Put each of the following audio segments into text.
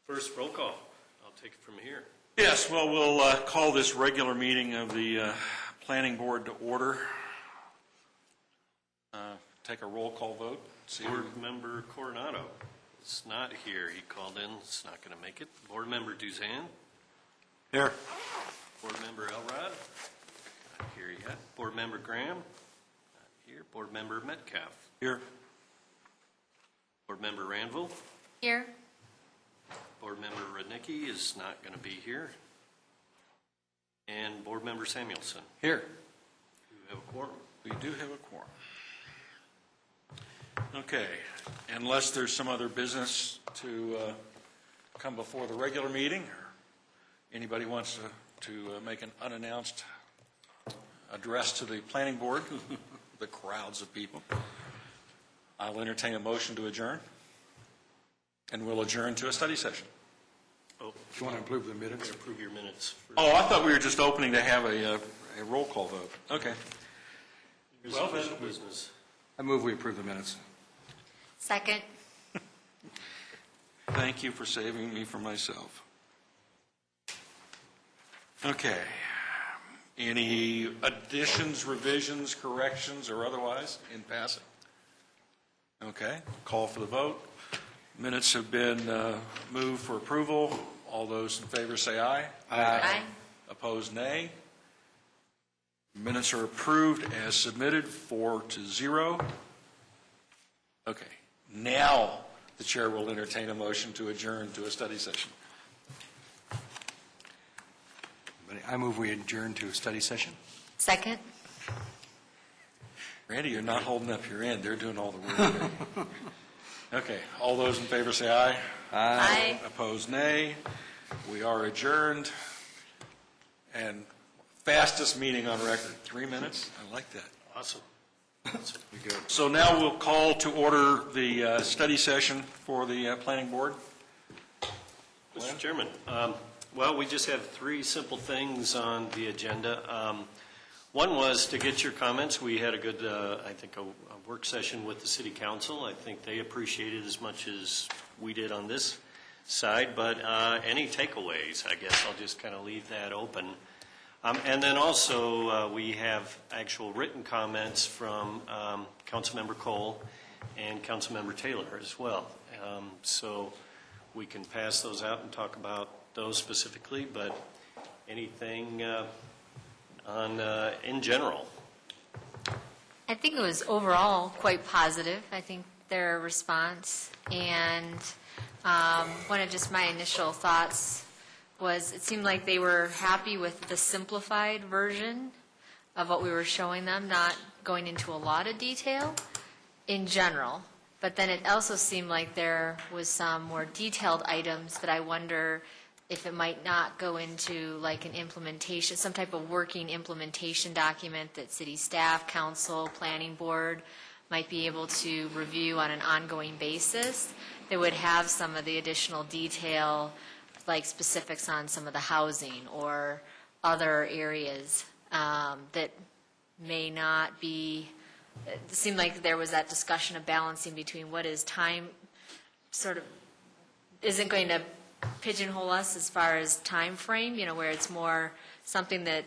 First roll call. I'll take it from here. Yes, well, we'll call this regular meeting of the Planning Board to order. Take a roll call vote. Board Member Coronado is not here. He called in. It's not going to make it. Board Member Duzan. Here. Board Member Elrod. Not here yet. Board Member Graham. Not here. Board Member Metcalf. Here. Board Member Ranville. Here. Board Member Rudnicki is not going to be here. And Board Member Samuelson. Here. You have a quorum. We do have a quorum. Okay, unless there's some other business to come before the regular meeting, or anybody wants to make an unannounced address to the planning board, the crowds of people, I'll entertain a motion to adjourn, and we'll adjourn to a study session. Oh, Do you want to approve the minutes? approve your minutes. First. Oh, I thought we were just opening to have a roll call vote. Okay. Here's Well, official then- business. I move we approve the minutes. Second. Thank you for saving me from myself. Okay. Any additions, revisions, corrections, or otherwise in passing? Okay. Call for the vote. Minutes have been moved for approval. All those in favor say aye. Aye. Opposed, nay. Minutes are approved as submitted, 4-0. Okay. Now the chair will entertain a motion to adjourn to a study session. I move we adjourn to a study session. Second. Randy, you're not holding up your end. They're doing all the work. Okay. All those in favor say aye. Aye. Opposed, nay. We are adjourned. And fastest meeting on record, 3 minutes. I like that. Awesome. So now we'll call to order the study session for the planning board. Mr. Chairman, well, we just have three simple things on the agenda. One was to get your comments. We had a good, I think, a work session with the City Council. I think they appreciated as much as we did on this side. But any takeaways, I guess I'll just kind of leave that open. And then also we have actual written comments from Councilmember Cole and Councilmember Taylor as well. So we can pass those out and talk about those specifically, but anything on in general? I think it was overall quite positive. I think their response, and one of just my initial thoughts was it seemed like they were happy with the simplified version of what we were showing them, not going into a lot of detail in general. But then it also seemed like there was some more detailed items that I wonder if it might not go into like an implementation, some type of working implementation document that city staff, council, planning board might be able to review on an ongoing basis that would have some of the additional detail, like specifics on some of the housing or other areas that may not be. It seemed like there was that discussion of balancing between what is time, sort of isn't going to pigeonhole us as far as time frame, where it's more something that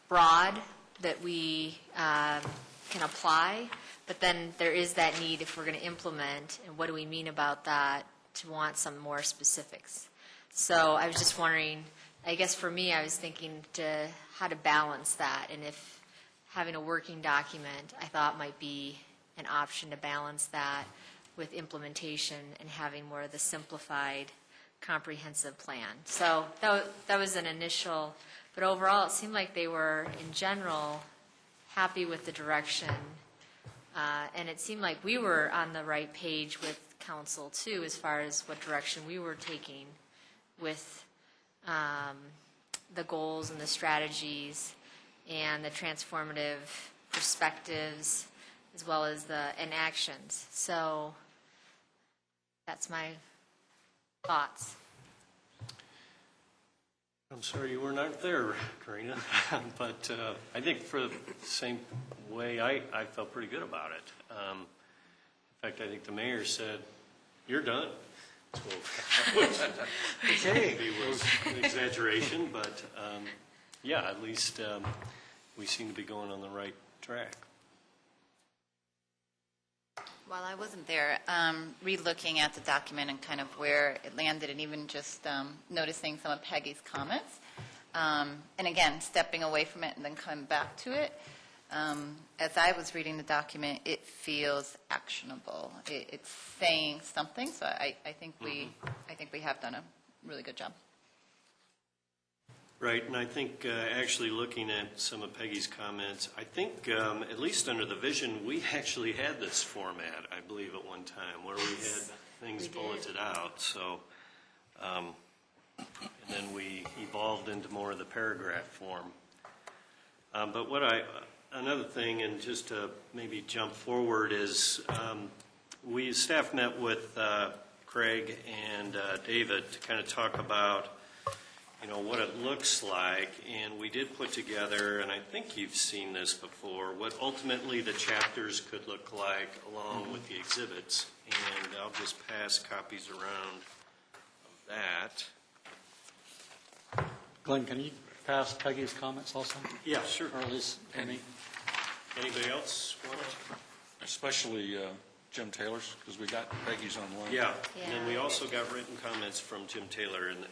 broad that we can apply, but then there is that need if we're going to implement, and what do we mean about that, to want some more specifics. So I was just wondering, I guess for me, I was thinking how to balance that, and if having a working document, I thought might be an option to balance that with implementation and having more of the simplified, comprehensive plan. So that was an initial, but overall it seemed like they were, in general, happy with the direction, and it seemed like we were on the right page with council too, as far as what direction we were taking with the goals and the strategies and the transformative perspectives, as well as the actions. So that's my thoughts. I'm sorry you were not there, Karina, but I think for the same way, I felt pretty good about it. In fact, I think the mayor said, "You're done." which maybe was an exaggeration, but yeah, at least we seem to be going on the right track. While I wasn't there, re-looking at the document and kind of where it landed, and even just noticing some of Peggy's comments, and again, stepping away from it and then coming back to it, as I was reading the document, it feels actionable. It's saying something, so I think we have done a really good job. Right, and I think actually looking at some of Peggy's comments, I think at least under the vision, we actually had this format, I believe, at one time, where we had things bulleted out. So, and then we evolved into more of the paragraph form. But another thing, and just to maybe jump forward, is staff met with Craig and David to kind of talk about what it looks like, and we did put together, and I think you've seen this before, what ultimately the chapters could look like along with the exhibits, and I'll just pass copies around of that. Glenn, can you pass Peggy's comments also? Yeah, sure. Or at least any? Anybody else want it? Especially Jim Taylor's, because we got Peggy's online. Yeah, and then we also got written comments from Jim Taylor, and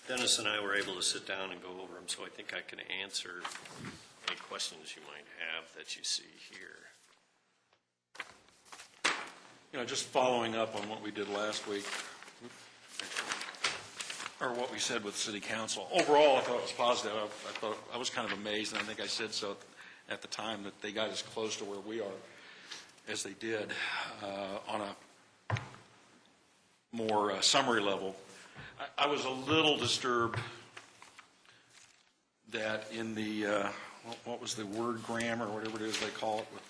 Dennis and I were able to sit down and go over them, so I think I can answer any questions you might have that you see here. Just following up on what we did last week, or what we said with City Council. Overall, I thought it was positive. I was kind of amazed, and I think I said so at the time, that they got as close to where we are as they did on a more summary level. I was a little disturbed that in the, what was the word gram or whatever it is they call it, with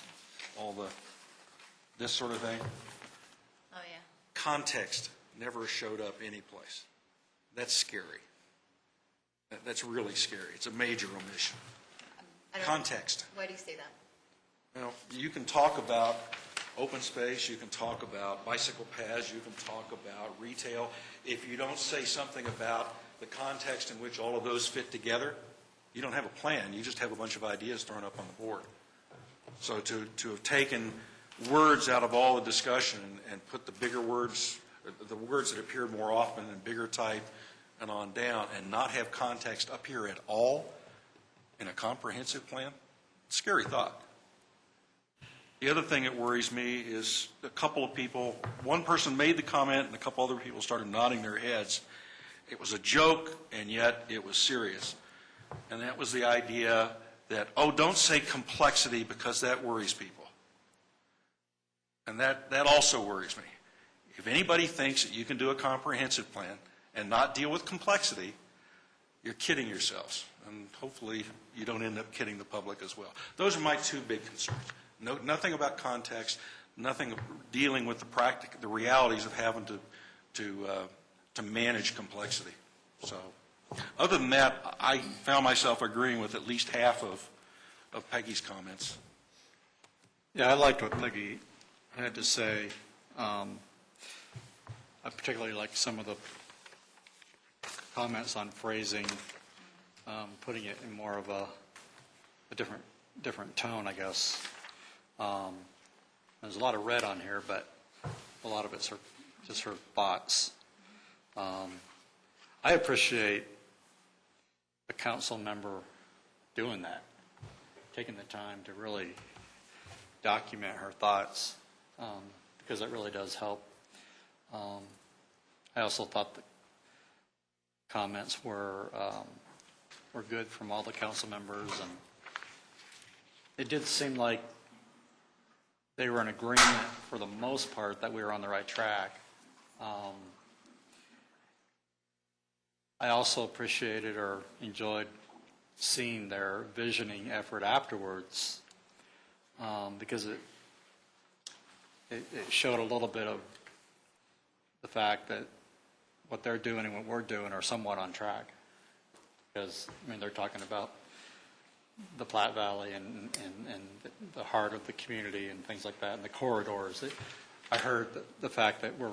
all this sort of thing? Oh, yeah. Context never showed up anyplace. That's scary. That's really scary. It's a major omission. Context. Why do you say that? You can talk about open space, you can talk about bicycle paths, you can talk about retail. If you don't say something about the context in which all of those fit together, you don't have a plan. You just have a bunch of ideas thrown up on the board. So to have taken words out of all the discussion and put the bigger words, the words that appeared more often in bigger type and on down, and not have context up here at all in a comprehensive plan, scary thought. The other thing that worries me is a couple of people, one person made the comment and a couple other people started nodding their heads. It was a joke, and yet it was serious. And that was the idea that, don't say complexity because that worries people. And that also worries me. If anybody thinks that you can do a comprehensive plan and not deal with complexity, you're kidding yourselves. And hopefully you don't end up kidding the public as well. Those are my two big concerns. Nothing about context, nothing dealing with the realities of having to manage complexity. So, other than that, I found myself agreeing with at least half of Peggy's comments. Yeah, I liked what Peggy had to say. I particularly liked some of the comments on phrasing, putting it in more of a different tone, I guess. There's a lot of red on here, but a lot of it's just her thoughts. I appreciate a council member doing that, taking the time to really document her thoughts, because it really does help. I also thought the comments were good from all the council members, and it did seem like they were in agreement for the most part that we were on the right track. I also appreciated or enjoyed seeing their visioning effort afterwards, because it showed a little bit of the fact that what they're doing and what we're doing are somewhat on track. Because, they're talking about the Platte Valley and the heart of the community and things like that, and the corridors. I heard the fact that we're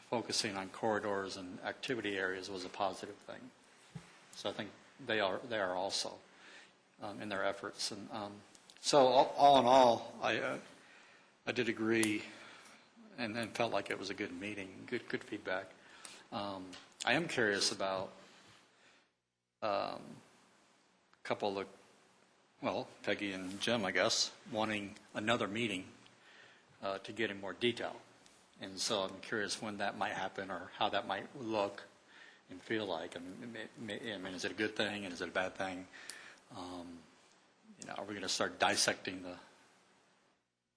focusing on corridors and activity areas was a positive thing. So I think they are also in their efforts. And so all in all, I did agree and felt like it was a good meeting, good feedback. I am curious about a couple of the, well, Peggy and Jim, I guess, wanting another meeting to get in more detail. And so I'm curious when that might happen or how that might look and feel like. I mean, is it a good thing and is it a bad thing? Are we going to start dissecting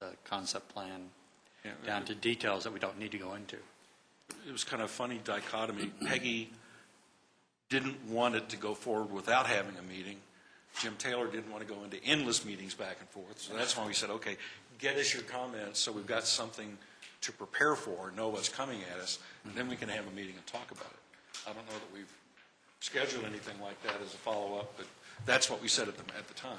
the concept plan down to details that we don't need to go into? It was kind of a funny dichotomy. Peggy didn't want it to go forward without having a meeting. Jim Taylor didn't want to go into endless meetings back and forth. So that's why we said, okay, get us your comments so we've got something to prepare for, know what's coming at us, and then we can have a meeting and talk about it. I don't know that we've scheduled anything like that as a follow-up, but that's what we said at the time.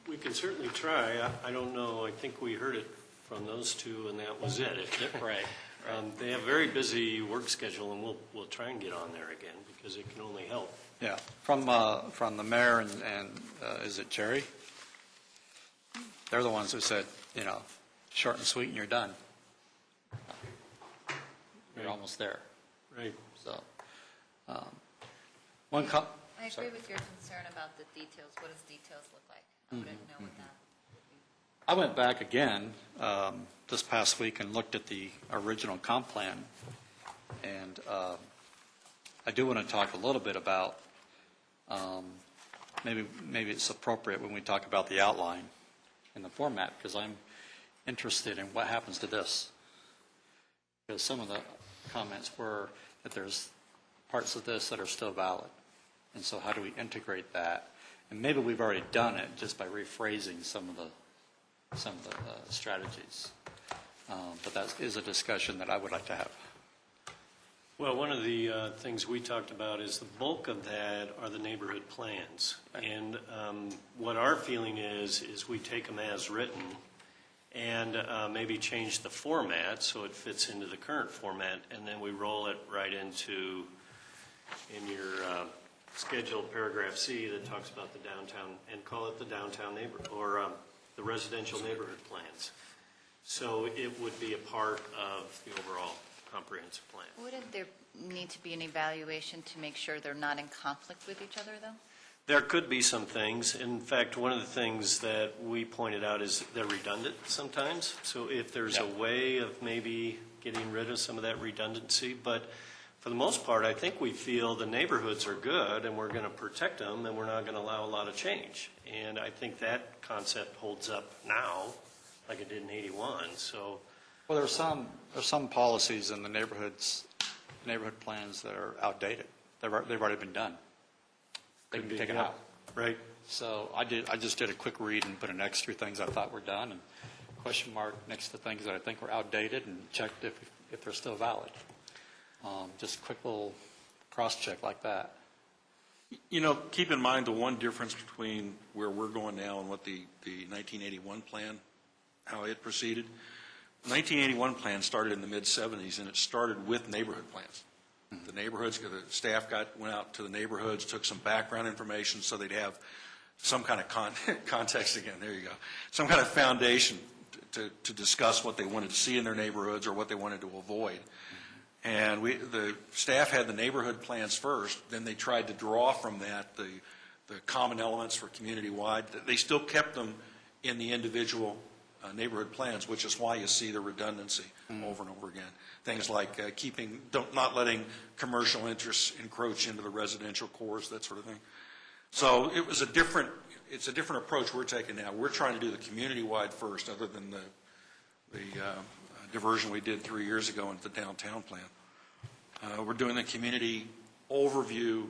We can certainly try. I don't know, I think we heard it from those two, and that was it. Right. They have a very busy work schedule, and we'll try and get on there again, because it can only help. Yeah, from the mayor and is it Jerry? They're the ones who said, short and sweet and you're done. You're almost there. Right. So, I agree with your concern about the details. What does details look like? I wouldn't know what that would be. I went back again this past week and looked at the original comp plan, and I do want to talk a little bit about maybe it's appropriate when we talk about the outline and the format, because I'm interested in what happens to this. Because some of the comments were that there's parts of this that are still valid, and so how do we integrate that? And maybe we've already done it just by rephrasing some of the strategies. But that is a discussion that I would like to have. Well, one of the things we talked about is the bulk of that are the neighborhood plans. And what our feeling is we take them as written and maybe change the format so it fits into the current format, and then we roll it right into, in your scheduled paragraph C that talks about the downtown, and call it the downtown neighborhood, or the residential neighborhood plans. So it would be a part of the overall comprehensive plan. Wouldn't there need to be an evaluation to make sure they're not in conflict with each other, though? There could be some things. In fact, one of the things that we pointed out is they're redundant sometimes. So if there's a way of maybe getting rid of some of that redundancy, but for the most part, I think we feel the neighborhoods are good and we're going to protect them and we're not going to allow a lot of change. And I think that concept holds up now like it did in 81. So, Well, there's some policies in the neighborhood plans that are outdated. They've already been done. They can be taken out. Right. So I just did a quick read and put an X through things I thought were done, and question mark next to things that I think were outdated, and checked if they're still valid. Just a quick little cross-check like that. Keep in mind the one difference between where we're going now and what the 1981 plan, how it proceeded. The 1981 plan started in the mid-'70s, and it started with neighborhood plans. The neighborhoods, the staff went out to the neighborhoods, took some background information so they'd have some kind of context again, there you go, some kind of foundation to discuss what they wanted to see in their neighborhoods or what they wanted to avoid. And the staff had the neighborhood plans first, then they tried to draw from that the common elements for community-wide. They still kept them in the individual neighborhood plans, which is why you see the redundancy over and over again. Things like not letting commercial interests encroach into the residential cores, that sort of thing. So it's a different approach we're taking now. We're trying to do the community-wide first, other than the diversion we did 3 years ago into the downtown plan. We're doing the community overview,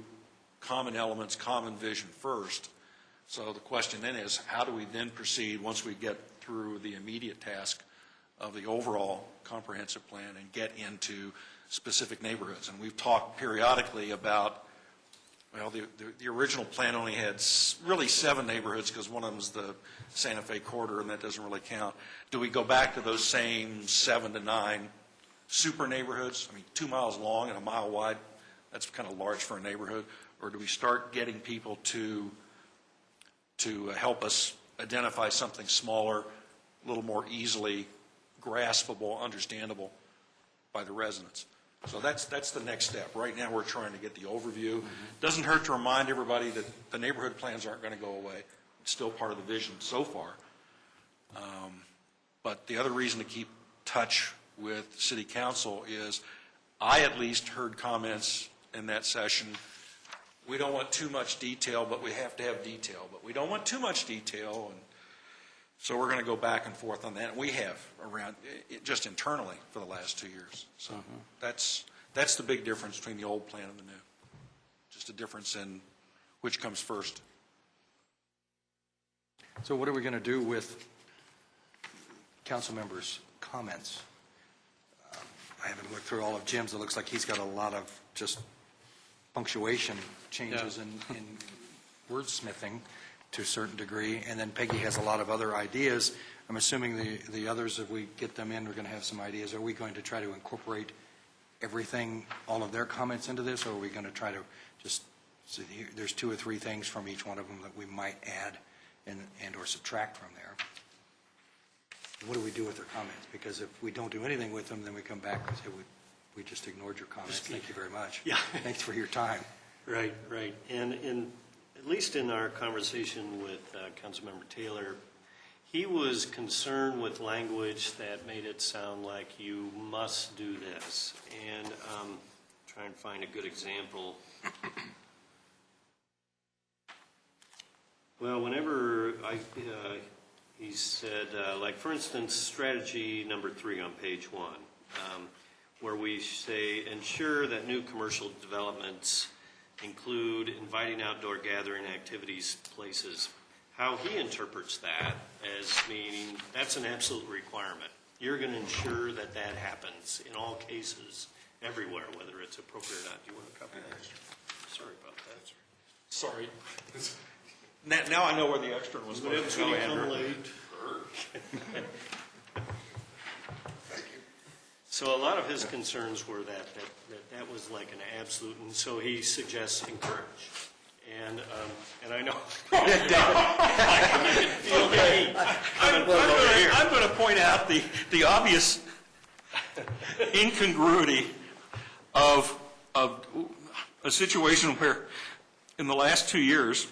common elements, common vision first. So the question then is, how do we then proceed once we get through the immediate task of the overall comprehensive plan and get into specific neighborhoods? And we've talked periodically about, well, the original plan only had really 7 neighborhoods, because one of them is the Santa Fe corridor, and that doesn't really count. Do we go back to those same 7 to 9 super neighborhoods? I mean, 2 miles long and a mile wide, that's kind of large for a neighborhood. Or do we start getting people to help us identify something smaller, a little more easily graspable, understandable by the residents? So that's the next step. Right now, we're trying to get the overview. Doesn't hurt to remind everybody that the neighborhood plans aren't going to go away. It's still part of the vision so far. But the other reason to keep touch with City Council is I at least heard comments in that session. We don't want too much detail, but we have to have detail. But we don't want too much detail, and so we're going to go back and forth on that. And we have around just internally for the last 2 years. So that's the big difference between the old plan and the new. Just a difference in which comes first. So what are we going to do with council members' comments? I haven't looked through all of Jim's. It looks like he's got a lot of just punctuation changes in wordsmithing to a certain degree, and then Peggy has a lot of other ideas. I'm assuming the others, if we get them in, we're going to have some ideas. Are we going to try to incorporate everything, all of their comments into this, or are we going to try to just, so there's 2 or 3 things from each one of them that we might add and or subtract from there? What do we do with their comments? Because if we don't do anything with them, then we come back and say, we just ignored your comments. Thank you very much. Yeah. Thanks for your time. Right, right. And at least in our conversation with Councilmember Taylor, he was concerned with language that made it sound like you must do this. And try and find a good example. Well, whenever he said, like for instance, strategy number 3 on page 1, where we say ensure that new commercial developments include inviting outdoor gathering activities places. How he interprets that as meaning that's an absolute requirement. You're going to ensure that that happens in all cases, everywhere, whether it's appropriate or not. Do you want a copy of that? Sorry about that. Sorry. Now I know where the extra was going to go, Andrew. So a lot of his concerns were that was like an absolute, and so he suggests encourage. And I know. I'm going to point out the obvious incongruity of a situation where in the last 2 years,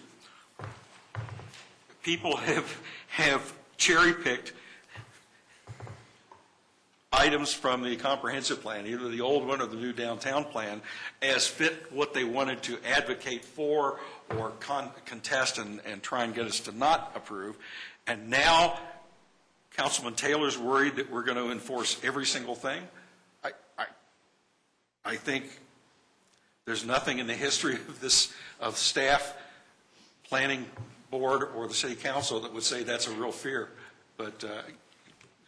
people have cherry-picked items from the comprehensive plan, either the old one or the new downtown plan, as fit what they wanted to advocate for or contest and try and get us to not approve. And now Councilman Taylor's worried that we're going to enforce every single thing. I think there's nothing in the history of staff, planning board, or the city council that would say that's a real fear. But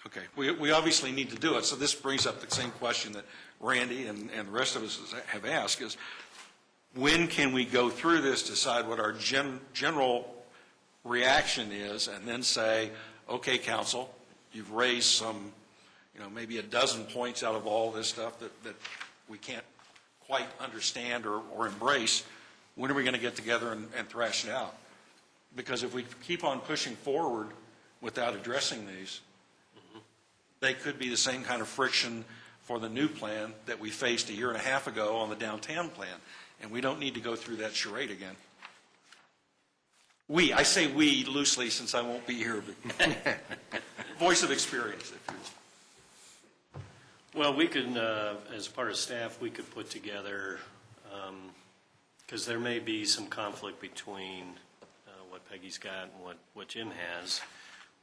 okay, we obviously need to do it. So this brings up the same question that Randy and the rest of us have asked is, when can we go through this, decide what our general reaction is, and then say, okay, council, you've raised some, maybe a dozen points out of all this stuff that we can't quite understand or embrace. When are we going to get together and thrash it out? Because if we keep on pushing forward without addressing these, they could be the same kind of friction for the new plan that we faced a year and a half ago on the downtown plan. And we don't need to go through that charade again. I say we loosely since I won't be here, but voice of experience, if you will. Well, we could, as part of staff, we could put together, because there may be some conflict between what Peggy's got and what Jim has.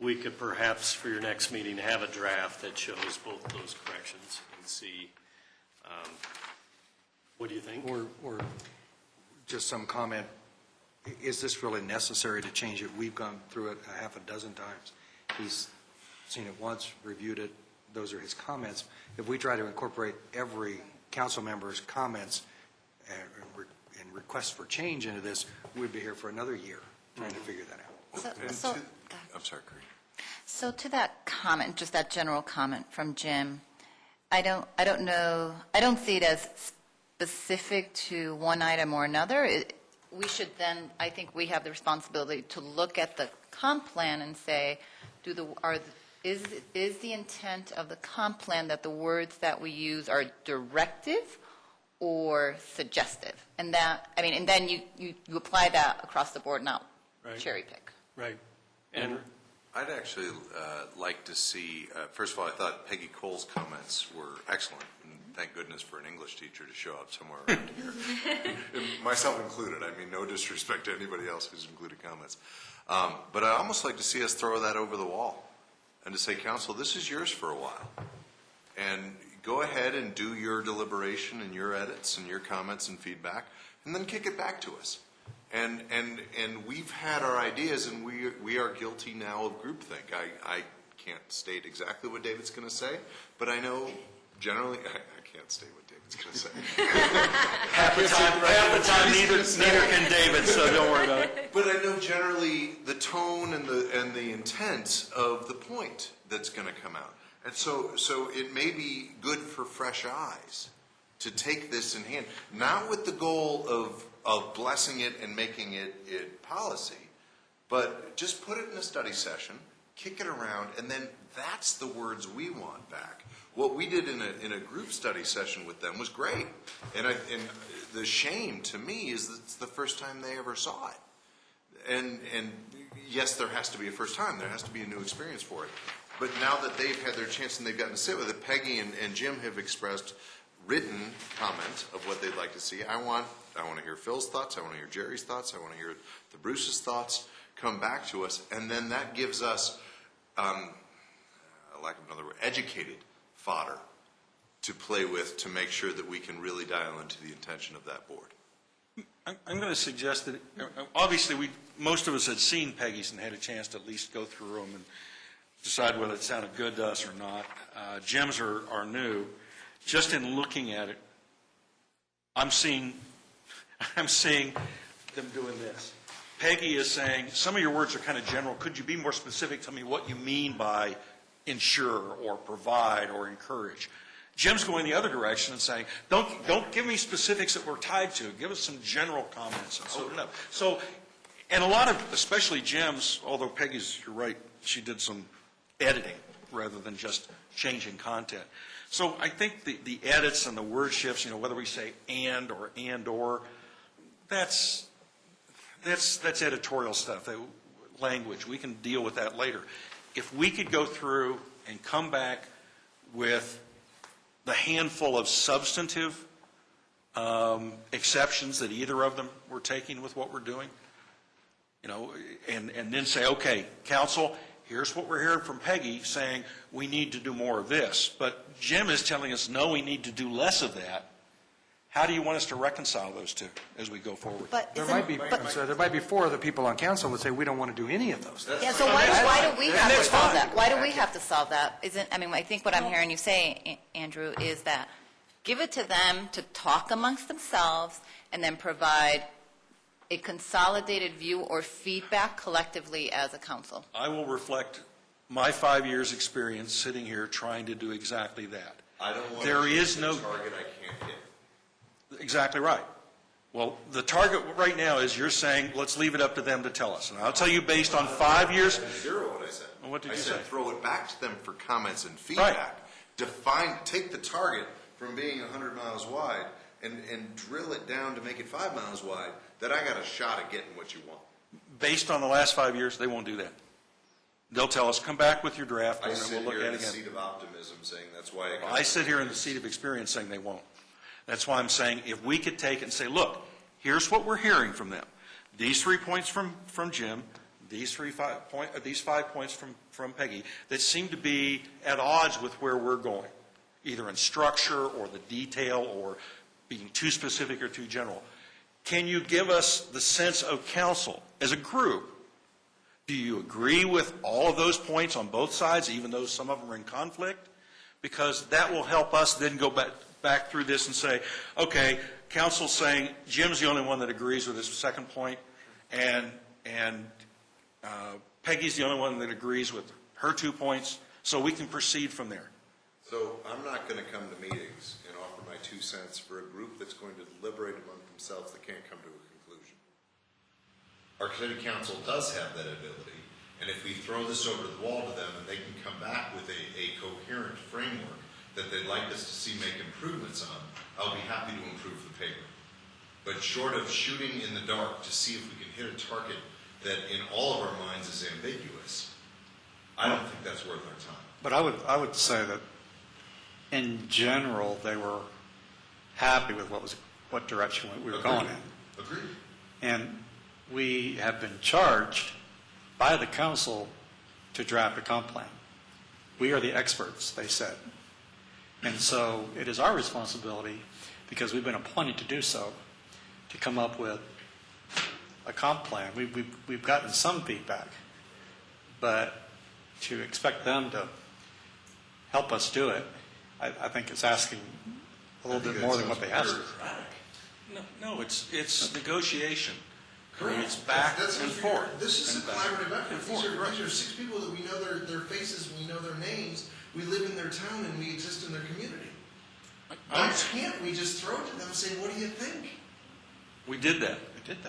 We could perhaps, for your next meeting, have a draft that shows both those corrections and see. What do you think? Or just some comment, is this really necessary to change it? We've gone through it a half a dozen times. He's seen it once, reviewed it. Those are his comments. If we try to incorporate every council member's comments and requests for change into this, we'd be here for another year trying to figure that out. I'm sorry, Craig. So to that comment, just that general comment from Jim, I don't know, I don't see it as specific to one item or another. We should then, I think we have the responsibility to look at the comp plan and say, is the intent of the comp plan that the words that we use are directive or suggestive? And that, I mean, and then you apply that across the board, not Right. cherry pick. Right. Andrew? I'd actually like to see, first of all, I thought Peggy Cole's comments were excellent, and thank goodness for an English teacher to show up somewhere around here, myself included. I mean, no disrespect to anybody else who's included comments. But I'd almost like to see us throw that over the wall and to say, Council, this is yours for a while. And go ahead and do your deliberation and your edits and your comments and feedback, and then kick it back to us. And we've had our ideas, and we are guilty now of groupthink. I can't state exactly what David's going to say, but I know generally, I can't state what David's going to say. Half the time, neither can David, so don't worry about it. But I know generally the tone and the intent of the point that's going to come out. And so it may be good for fresh eyes to take this in hand, not with the goal of blessing it and making it policy, but just put it in a study session, kick it around, and then that's the words we want back. What we did in a group study session with them was great, and the shame to me is that it's the first time they ever saw it. And yes, there has to be a first time. There has to be a new experience for it. But now that they've had their chance and they've gotten to sit with it, Peggy and Jim have expressed written comment of what they'd like to see. I want to hear Phil's thoughts. I want to hear Jerry's thoughts. I want to hear the Bruce's thoughts come back to us, and then that gives us, lack of another word, educated fodder to play with to make sure that we can really dial into the intention of that board. I'm going to suggest that, obviously, most of us had seen Peggy's and had a chance to at least go through them and decide whether it sounded good to us or not. Jim's are new. Just in looking at it, I'm seeing them doing this. Peggy is saying, some of your words are kind of general. Could you be more specific? Tell me what you mean by ensure or provide or encourage. Jim's going the other direction and saying, don't give me specifics that we're tied to. Give us some general comments and open it up. So, and a lot of, especially Jim's, although Peggy's, you're right, she did some editing rather than just changing content. So I think the edits and the word shifts, whether we say and or, that's editorial stuff, that language. We can deal with that later. If we could go through and come back with the handful of substantive exceptions that either of them were taking with what we're doing, and then say, okay, council, here's what we're hearing from Peggy saying we need to do more of this. But Jim is telling us, no, we need to do less of that. How do you want us to reconcile those two as we go forward? But There might be four other people on council would say we don't want to do any of those things. yeah, so why do we have to solve that? Why do we have to solve that? I think what I'm hearing you say, Andrew, is that give it to them to talk amongst themselves and then provide a consolidated view or feedback collectively as a council. I will reflect my 5 years' experience sitting here trying to do exactly that. I don't want There to is hit no the target I can't hit. Exactly right. Well, the target right now is you're saying, let's leave it up to them to tell us. And I'll tell you based on 5 years. Zero what I said. Well, what did I you said say? throw it back to them for comments and feedback. Right. Take the target from being 100 miles wide and drill it down to make it 5 miles wide, that I got a shot at getting what you want. Based on the last 5 years, they won't do that. They'll tell us, come back with your draft, I and sit we'll look here at in it the again. seat of optimism saying that's why I sit here in the seat of experience saying they won't. That's why I'm saying if we could take it and say, look, here's what we're hearing from them. These 3 points from Jim, these 5 points from Peggy that seem to be at odds with where we're going, either in structure or the detail or being too specific or too general. Can you give us the sense of council as a group? Do you agree with all of those points on both sides, even though some of them are in conflict? Because that will help us then go back through this and say, okay, council's saying Jim's the only one that agrees with his second point, and Peggy's the only one that agrees with her 2 points, so we can proceed from there. So I'm not going to come to meetings and offer my 2 cents for a group that's going to deliberate among themselves that can't come to a conclusion. Our city council does have that ability, and if we throw this over the wall to them and they can come back with a coherent framework that they'd like us to see make improvements on, I'll be happy to improve the paper. But short of shooting in the dark to see if we can hit a target that in all of our minds is ambiguous, I don't think that's worth our time. But I would say that in general, they were happy with what direction we were going in. Agreed. And we have been charged by the council to draft a comp plan. We are the experts, they said. And so it is our responsibility, because we've been appointed to do so, to come up with a comp plan. We've gotten some feedback, but to expect them to help us do it, I think it's asking a little bit more than what they asked. No, it's negotiation. It's back and forth. This is a and back collaborative and effort. forth. These are 6 people that we know their faces, we know their names, we live in their town, and we exist in their community. Why can't we just throw it to them and say, what do you think? We did that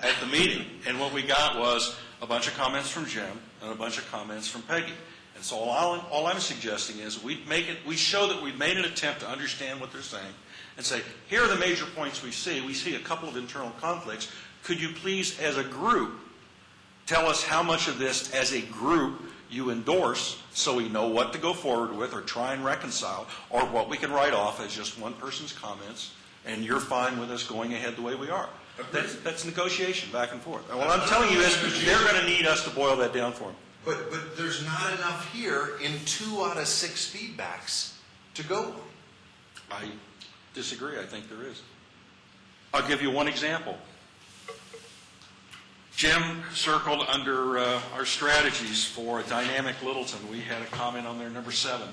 at the meeting, and what we got was a bunch of comments from Jim and a bunch of comments from Peggy. And so all I'm suggesting is we show that we've made an attempt to understand what they're saying and say, here are the major points we see. We see a couple of internal conflicts. Could you please, as a group, tell us how much of this, as a group, you endorse so we know what to go forward with or try and reconcile, or what we can write off as just one person's comments, and you're fine with us going ahead the way we are. That's negotiation back and forth. And what I'm telling you is they're going to need us to boil that down for them. But there's not enough here in 2 out of 6 feedbacks to go on. I disagree. I think there is. I'll give you one example. Jim circled under our strategies for a dynamic Littleton. We had a comment on there, number 7.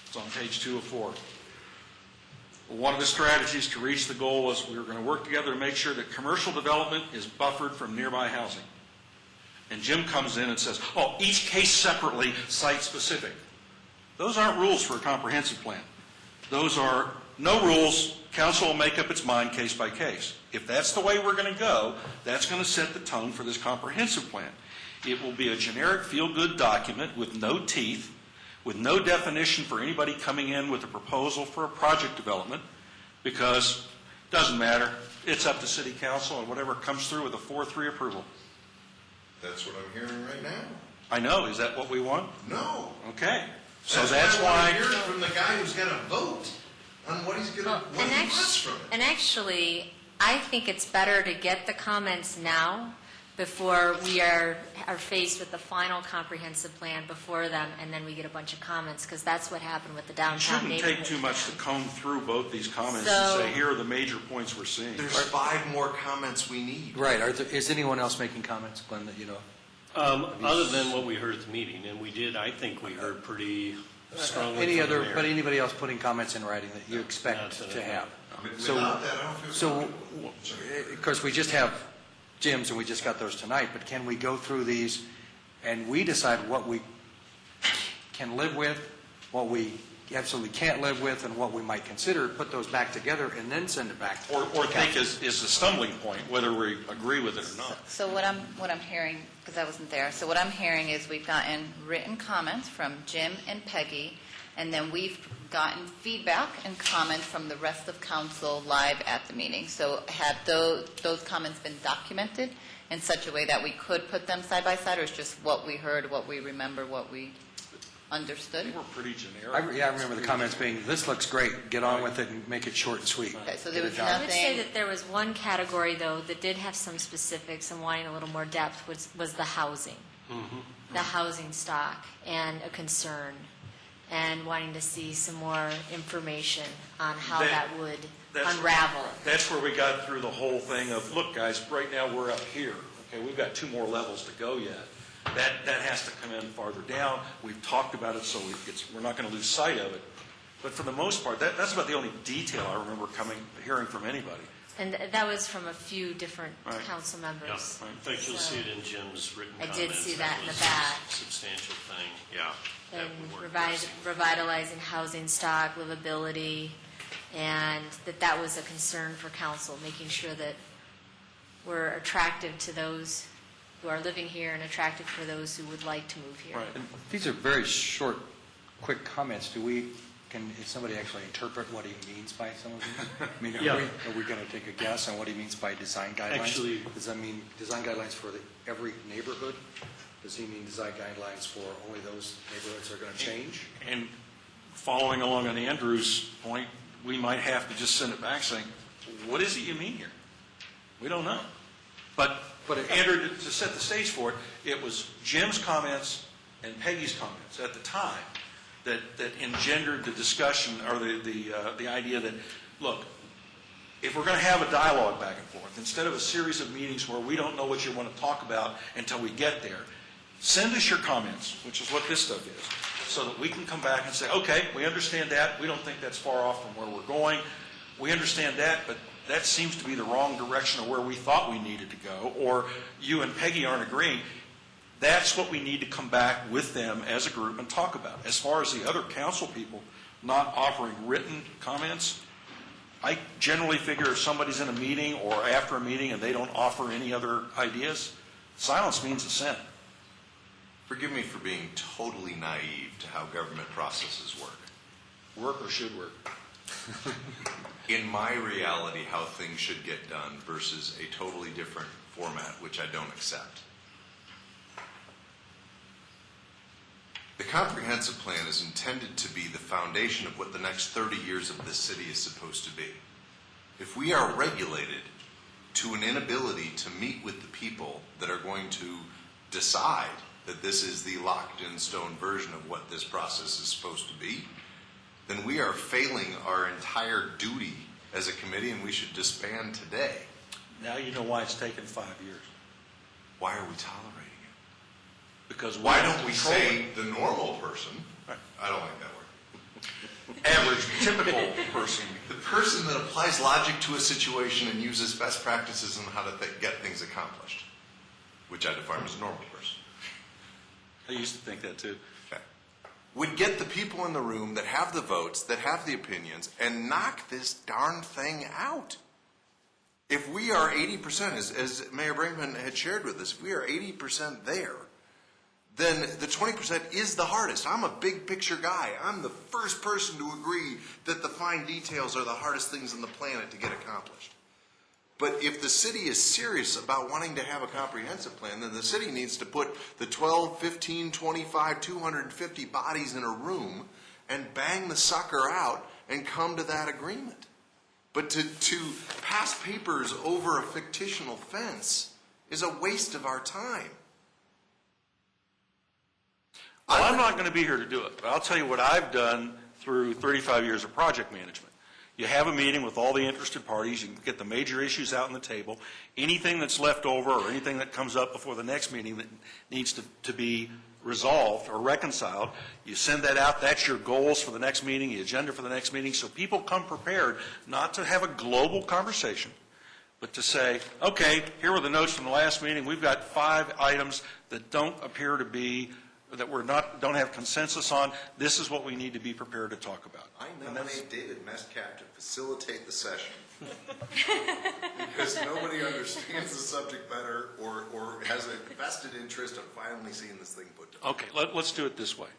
It's on page 2 of 4. One of the strategies to reach the goal was we were going to work together to make sure that commercial development is buffered from nearby housing. And Jim comes in and says, oh, each case separately, site-specific. Those aren't rules for a comprehensive plan. Those are no rules. Council will make up its mind case by case. If that's the way we're going to go, that's going to set the tone for this comprehensive plan. It will be a generic feel-good document with no teeth, with no definition for anybody coming in with a proposal for a project development, because it doesn't matter. It's up to City Council and whatever comes through with a 4-3 approval. That's what I'm hearing right now. I know. Is that what we want? No. Okay. So That's that's why I why. want to hear it from the guy who's going to vote on what he's going to, what he wants from it. And actually, I think it's better to get the comments now before we are faced with the final comprehensive plan before them, and then we get a bunch of comments, because that's what happened with the It downtown shouldn't neighborhood. take too much to comb through both these comments So- and say, here are the major points we're seeing. There's 5 more comments we need. Right. Is anyone else making comments, Glenn, that you know? Other than what we heard at the meeting, and we did, I think we heard pretty strongly from the mayor. But anybody else putting comments in writing that you expect Not to have? Without that, I don't feel So, comfortable. of course, we just have Jim's, and we just got those tonight, but can we go through these and we decide what we can live with, what we absolutely can't live with, and what we might consider, put those back together, and then send it back to Or council? think is the stumbling point, whether we agree with it or not. So what I'm hearing, because I wasn't there, so what I'm hearing is we've gotten written comments from Jim and Peggy, and then we've gotten feedback and comments from the rest of council live at the meeting. So have those comments been documented in such a way that we could put them side by side, or is just what we heard, what we remember, what we understood? They were pretty generic. I remember the comments being, this looks great, get on with it and make it short and sweet. Okay, so there Get it was done. I would say nothing, that there was one category, though, that did have some specifics and wanting a little more depth, was the housing. The housing stock, and a concern, and wanting to see some more information on how that would That's- unravel. That's where we got through the whole thing of, look, guys, right now we're up here. Okay, we've got 2 more levels to go yet. That has to come in farther down. We've talked about it, so we're not going to lose sight of it. But for the most part, that's about the only detail I remember hearing from anybody. And that was from a few different Right. council Yeah, members. in fact, you'll see it in Jim's written I comments. did see that in the was back. a substantial thing, yeah. that And we weren't addressing. revitalizing housing stock, livability, and that was a concern for council, making sure that we're attractive to those who are living here and attractive for those who would like to move here. Right. And these are very short, quick comments. Can somebody actually interpret what he means by some of them? I mean, Yeah. are we going to take a guess on what he means by design guidelines? Actually- Does that mean design guidelines for every neighborhood? Does he mean design guidelines for only those neighborhoods that are going to change? And following along on Andrew's point, we might have to just send it back saying, what is it you mean here? We don't know. But Andrew, to set the stage for it, it was Jim's comments and Peggy's comments at the time that engendered the discussion, or the idea that, look, if we're going to have a dialogue back and forth, instead of a series of meetings where we don't know what you want to talk about until we get there, send us your comments, which is what this stuff is, so that we can come back and say, okay, we understand that. We don't think that's far off from where we're going. We understand that, but that seems to be the wrong direction of where we thought we needed to go, or you and Peggy aren't agreeing. That's what we need to come back with them as a group and talk about. As far as the other council people not offering written comments, I generally figure if somebody's in a meeting or after a meeting and they don't offer any other ideas, silence means assent. Forgive me for being totally naive to how government processes work. Work or should work. In my reality, how things should get done versus a totally different format, which I don't accept. The comprehensive plan is intended to be the foundation of what the next 30 years of this city is supposed to be. If we are regulated to an inability to meet with the people that are going to decide that this is the locked-in-stone version of what this process is supposed to be, then we are failing our entire duty as a committee, and we should disband today. Now you know why it's taken 5 years. Why are we tolerating it? Because Why don't we control say it. the normal person? Right. I don't like that word. Average, typical person. The person that applies logic to a situation and uses best practices on how to get things accomplished, which I define as a normal person. I used to think that too. Okay. Would get the people in the room that have the votes, that have the opinions, and knock this darn thing out. If we are 80%, as Mayor Brinkman had shared with us, if we are 80% there, then the 20% is the hardest. I'm a big picture guy. I'm the first person to agree that the fine details are the hardest things on the planet to get accomplished. But if the city is serious about wanting to have a comprehensive plan, then the city needs to put the 12, 15, 25, 250 bodies in a room and bang the sucker out and come to that agreement. But to pass papers over a fictional fence is a waste of our time. Well, I'm not going to be here to do it, but I'll tell you what I've done through 35 years of project management. You have a meeting with all the interested parties, you can get the major issues out on the table, anything that's left over or anything that comes up before the next meeting that needs to be resolved or reconciled, you send that out, that's your goals for the next meeting, the agenda for the next meeting, so people come prepared not to have a global conversation, but to say, okay, here were the notes from the last meeting, we've got 5 items that don't appear to be, that don't have consensus on, this is what we need to be prepared to talk about. I nominate David Mescap to facilitate the session. Because nobody understands the subject better or has a vested interest in finally seeing this thing put together. Okay, let's do it this way.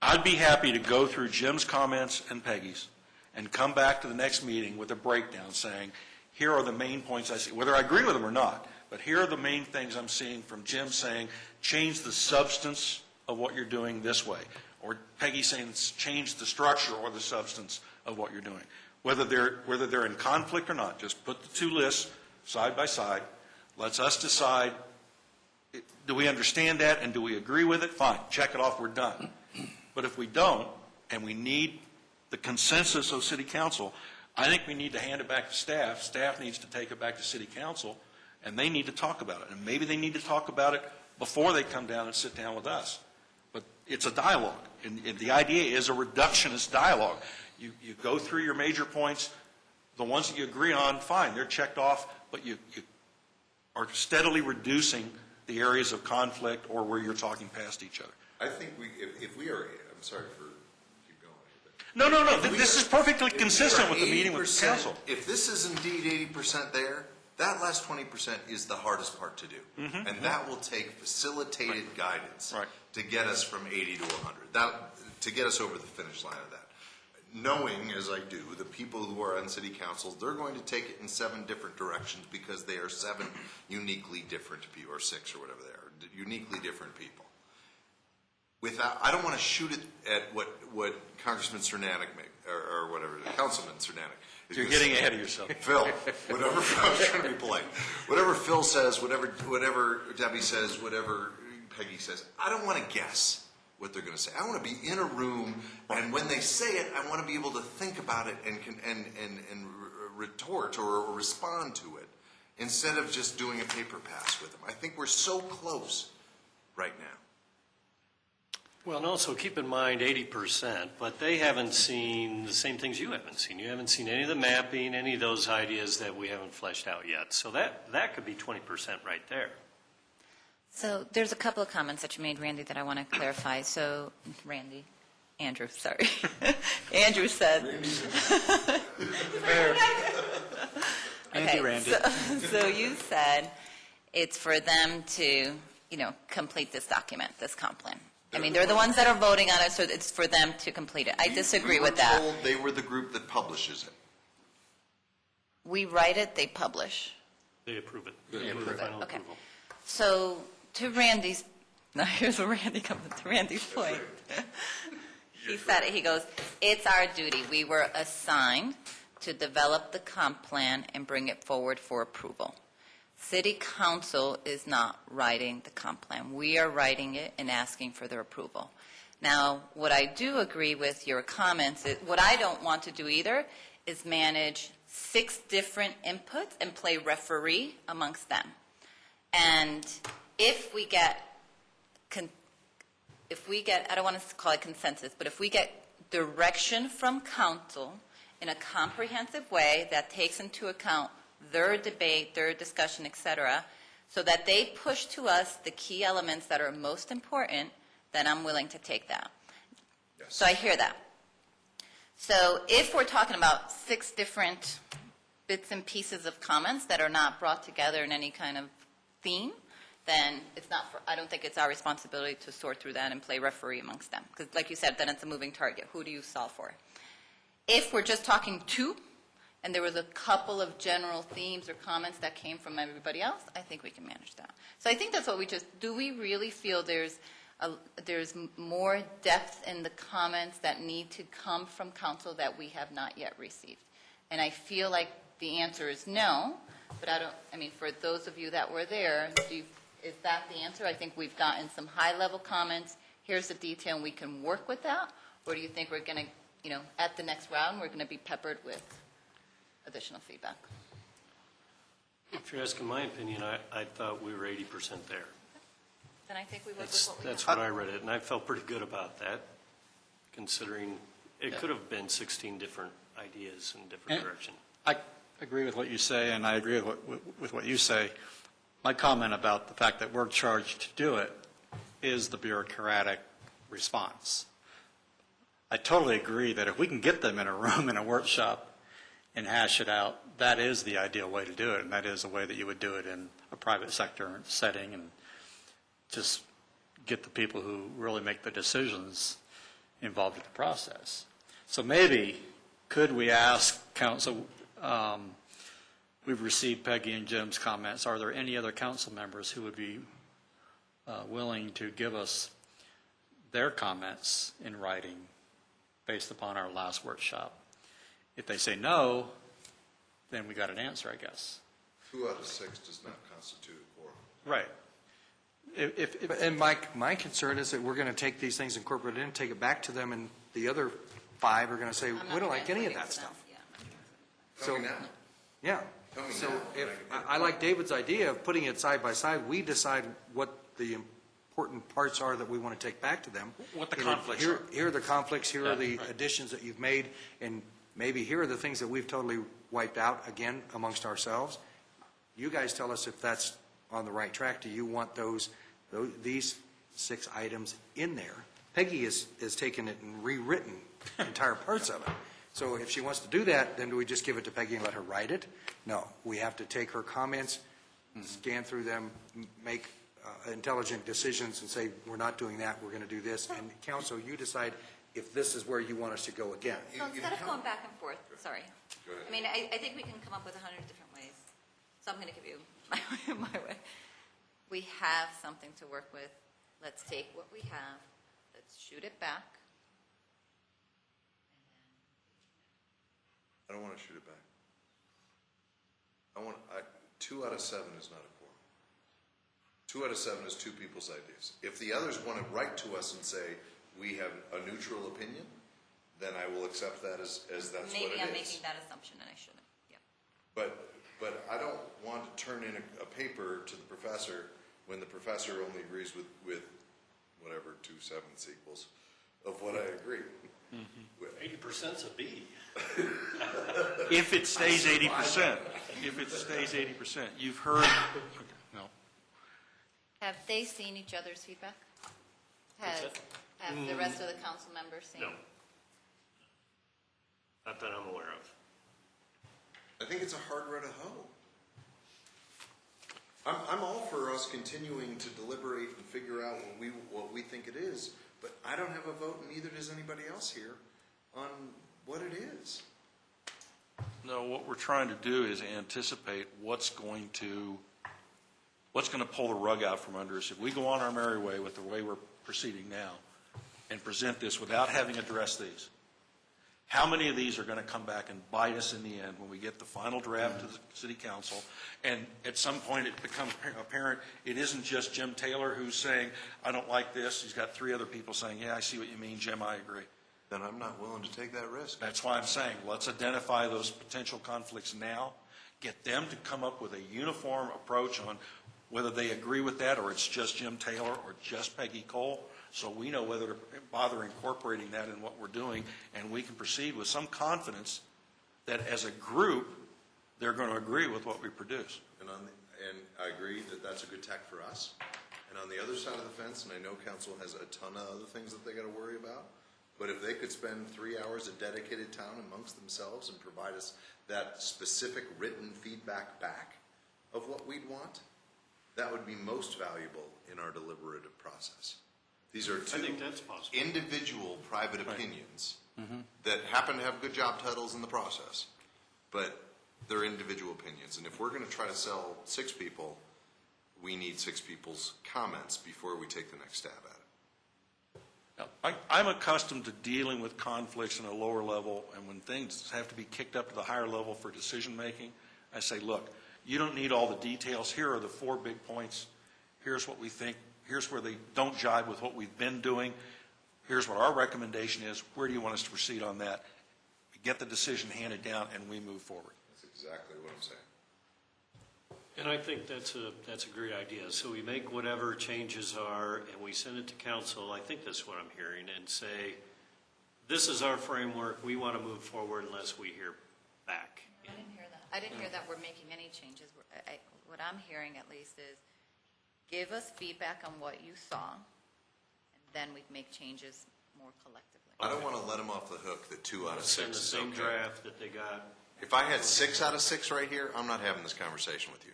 I'd be happy to go through Jim's comments and Peggy's and come back to the next meeting with a breakdown saying, here are the main points I see, whether I agree with them or not, but here are the main things I'm seeing from Jim saying, change the substance of what you're doing this way, or Peggy saying change the structure or the substance of what you're doing. Whether they're in conflict or not, just put the 2 lists side by side. Let's us decide, do we understand that and do we agree with it? Fine, check it off, we're done. But if we don't, and we need the consensus of City Council, I think we need to hand it back to staff. Staff needs to take it back to City Council, and they need to talk about it. And maybe they need to talk about it before they come down and sit down with us. But it's a dialogue, and the idea is a reductionist dialogue. You go through your major points, The ones that you agree on, fine, they're checked off, but you are steadily reducing the areas of conflict or where you're talking past each other. I think if we are, I'm sorry for, keep going. No, this is perfectly consistent with the meeting with the council. If this is indeed 80% there, that last 20% is the hardest part to do. And that will take facilitated guidance to get us from 80 to 100, to get us over the finish line of that. Knowing, as I do, the people who are on city councils, they're going to take it in 7 different directions because they are 7 uniquely different people, or 6 or whatever they are, uniquely different people. I don't want to shoot it at what Congressman Cernanek or whatever, Councilman Cernanek. You're getting ahead of yourself. Phil, whatever, I was trying to be polite. Whatever Phil says, whatever Debbie says, whatever Peggy says, I don't want to guess what they're going to say. I want to be in a room, and when they say it, I want to be able to think about it and retort or respond to it instead of just doing a paper pass with them. I think we're so close right now. Well, and also keep in mind 80%, but they haven't seen the same things you haven't seen. You haven't seen any of the mapping, any of those ideas that we haven't fleshed out yet. So that could be 20% right there. So there's a couple of comments that you made, Randy, that I want to clarify. So, Andrew, sorry. Andrew said. Andy, Randy. So you said it's for them to, complete this document, this comp plan. I mean, they're the ones that are voting on it, so it's for them to complete it. I disagree with that. We were told they were the group that publishes it. We write it, they publish. They approve it. They approve it. Final Okay. approval. So to Randy's, now here's where Randy comes to Randy's point. He said it, he goes, it's our duty. We were assigned to develop the comp plan and bring it forward for approval. City Council is not writing the comp plan. We are writing it and asking for their approval. Now, what I do agree with your comments, what I don't want to do either is manage 6 different inputs and play referee amongst them. And if we get, I don't want to call it consensus, but if we get direction from council in a comprehensive way that takes into account their debate, their discussion, et cetera, so that they push to us the key elements that are most important, then I'm willing to take that. Yes. So I hear that. So if we're talking about 6 different bits and pieces of comments that are not brought together in any kind of theme, then it's not, I don't think it's our responsibility to sort through that and play referee amongst them. Because like you said, then it's a moving target. Who do you solve for? If we're just talking 2, and there was a couple of general themes or comments that came from everybody else, I think we can manage that. So I think that's what do we really feel there's more depth in the comments that need to come from council that we have not yet received? And I feel like the answer is no, but for those of you that were there, is that the answer? I think we've gotten some high-level comments. Here's the detail, and we can work with that? Or do you think we're going to, at the next round, we're going to be peppered with additional feedback? If you're asking my opinion, I thought we were 80% there. Then I think we work with what we That's have. what I read it, and I felt pretty good about that, considering it could have been 16 different ideas in different directions. I agree with what you say, and I agree with what you say. My comment about the fact that we're charged to do it is the bureaucratic response. I totally agree that if we can get them in a room in a workshop and hash it out, that is the ideal way to do it, and that is the way that you would do it in a private sector setting, and just get the people who really make the decisions involved in the process. So maybe, could we ask council, we've received Peggy and Jim's comments, are there any other council members who would be willing to give us their comments in writing based upon our last workshop? If they say no, then we got an answer, I guess. 2 out of 6 does not constitute a quorum. Right. And my concern is that we're going to take these things, incorporate it in, take it back to them, and the other 5 are going to say, I'm not we don't like any of translating that to them, stuff. yeah. Tell me now. Yeah. Tell me So now. I like David's idea of putting it side by side. We decide what the important parts are that we want to take back to them. What the And conflicts here, are. Here are the conflicts, here are the right. additions that you've made, and maybe here are the things that we've totally wiped out, again, amongst ourselves. You guys tell us if that's on the right track. Do you want these 6 items in there? Peggy has taken it and rewritten entire parts of it. So if she wants to do that, then do we just give it to Peggy and let her write it? No, we have to take her comments, scan through them, make intelligent decisions and say, we're not doing that, we're going to do this. And council, you decide if this is where you want us to go again. So instead of going back and forth, sorry. Go ahead. I mean, I think we can come up with 100 different ways. So I'm going to give you my way. We have something to work with. Let's take what we have. Let's shoot it back. I don't want to shoot it back. 2 out of 7 is not a quorum. 2 out of 7 is 2 people's ideas. If the others want to write to us and say, we have a neutral opinion, then I will accept that as that's what it is. Maybe I'm making that assumption and I shouldn't. Yeah. But I don't want to turn in a paper to the professor when the professor only agrees with whatever 2/7 equals of what I agree. 80%'s a B. If it stays 80%, if it stays 80%, you've heard, no. Have they seen each other's feedback? Have the rest of the council members seen? No. Not that I'm aware of. I think it's a hard row to hoe. I'm all for us continuing to deliberate and figure out what we think it is, but I don't have a vote, and neither does anybody else here, on what it is. No, what we're trying to do is anticipate what's going to pull the rug out from under us. If we go on our merry way with the way we're proceeding now and present this without having addressed these, how many of these are going to come back and bite us in the end when we get the final draft to the city council? And at some point it becomes apparent it isn't just Jim Taylor who's saying, I don't like this. He's got 3 other people saying, yeah, I see what you mean, Jim, I agree. Then I'm not willing to take that risk. That's why I'm saying, let's identify those potential conflicts now, get them to come up with a uniform approach on whether they agree with that or it's just Jim Taylor or just Peggy Cole, so we know whether to bother incorporating that in what we're doing, and we can proceed with some confidence that as a group, they're going to agree with what we produce. And I agree that that's a good tack for us. And on the other side of the fence, and I know council has a ton of other things that they got to worry about, but if they could spend 3 hours of dedicated time amongst themselves and provide us that specific written feedback back of what we'd want, that would be most valuable in our deliberative process. These are 2 I think that's possible. individual private opinions that happen to have good job titles in the process, but they're individual opinions. And if we're going to try to sell 6 people, we need 6 people's comments before we take the next stab at it. Now, I'm accustomed to dealing with conflicts in a lower level, and when things have to be kicked up to the higher level for decision making, I say, look, you don't need all the details. Here are the 4 big points. Here's what we think. Here's where they don't jive with what we've been doing. Here's what our recommendation is. Where do you want us to proceed on that? We get the decision handed down, and we move forward. That's exactly what I'm saying. And I think that's a great idea. So we make whatever changes are, and we send it to council, I think that's what I'm hearing, and say, this is our framework, we want to move forward unless we hear back. I didn't hear that. I didn't hear that we're making any changes. What I'm hearing at least is, give us feedback on what you saw, and then we can make changes more collectively. I don't want to let them off the hook that 2 out of 6 Send the is same okay. draft that they got. If I had 6 out of 6 right here, I'm not having this conversation with you.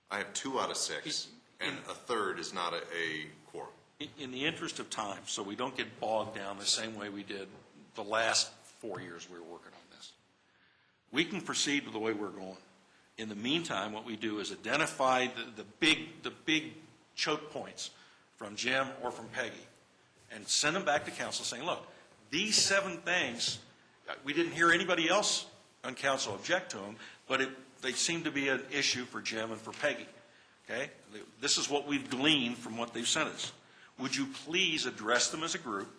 I have 2 out of 6, and a third is not a quorum. In the interest of time, so we don't get bogged down the same way we did the last 4 years we were working on this, we can proceed with the way we're going. In the meantime, what we do is identify the big choke points from Jim or from Peggy and send them back to council saying, look, these 7 things, we didn't hear anybody else on council object to them, but they seem to be an issue for Jim and for Peggy. Okay? This is what we've gleaned from what they've sent us. Would you please address them as a group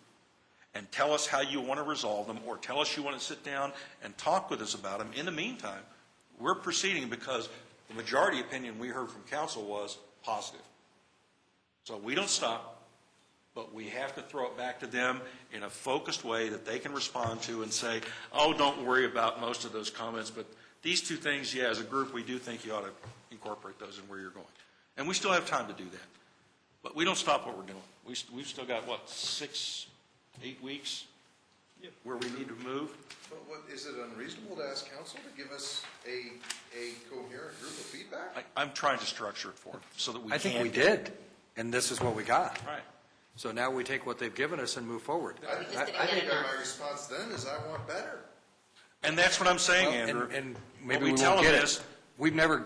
and tell us how you want to resolve them, or tell us you want to sit down and talk with us about them? In the meantime, we're proceeding because the majority opinion we heard from council was positive. So we don't stop. but we have to throw it back to them in a focused way that they can respond to and say, oh, don't worry about most of those comments, but these two things, yeah, as a group, we do think you ought to incorporate those in where you're going. And we still have time to do that. But we don't stop what we're doing. We've still got, 6, 8 weeks where we need to move? But is it unreasonable to ask council to give us a coherent group of feedback? I'm trying to structure it for them so that we can. I think we did, and this is what we got. Right. So now we take what they've given us and move forward. We just didn't I get think enough. my response then is I want better. And that's what I'm saying, Well, Andrew. and What maybe we we tell won't them get is, it. We've never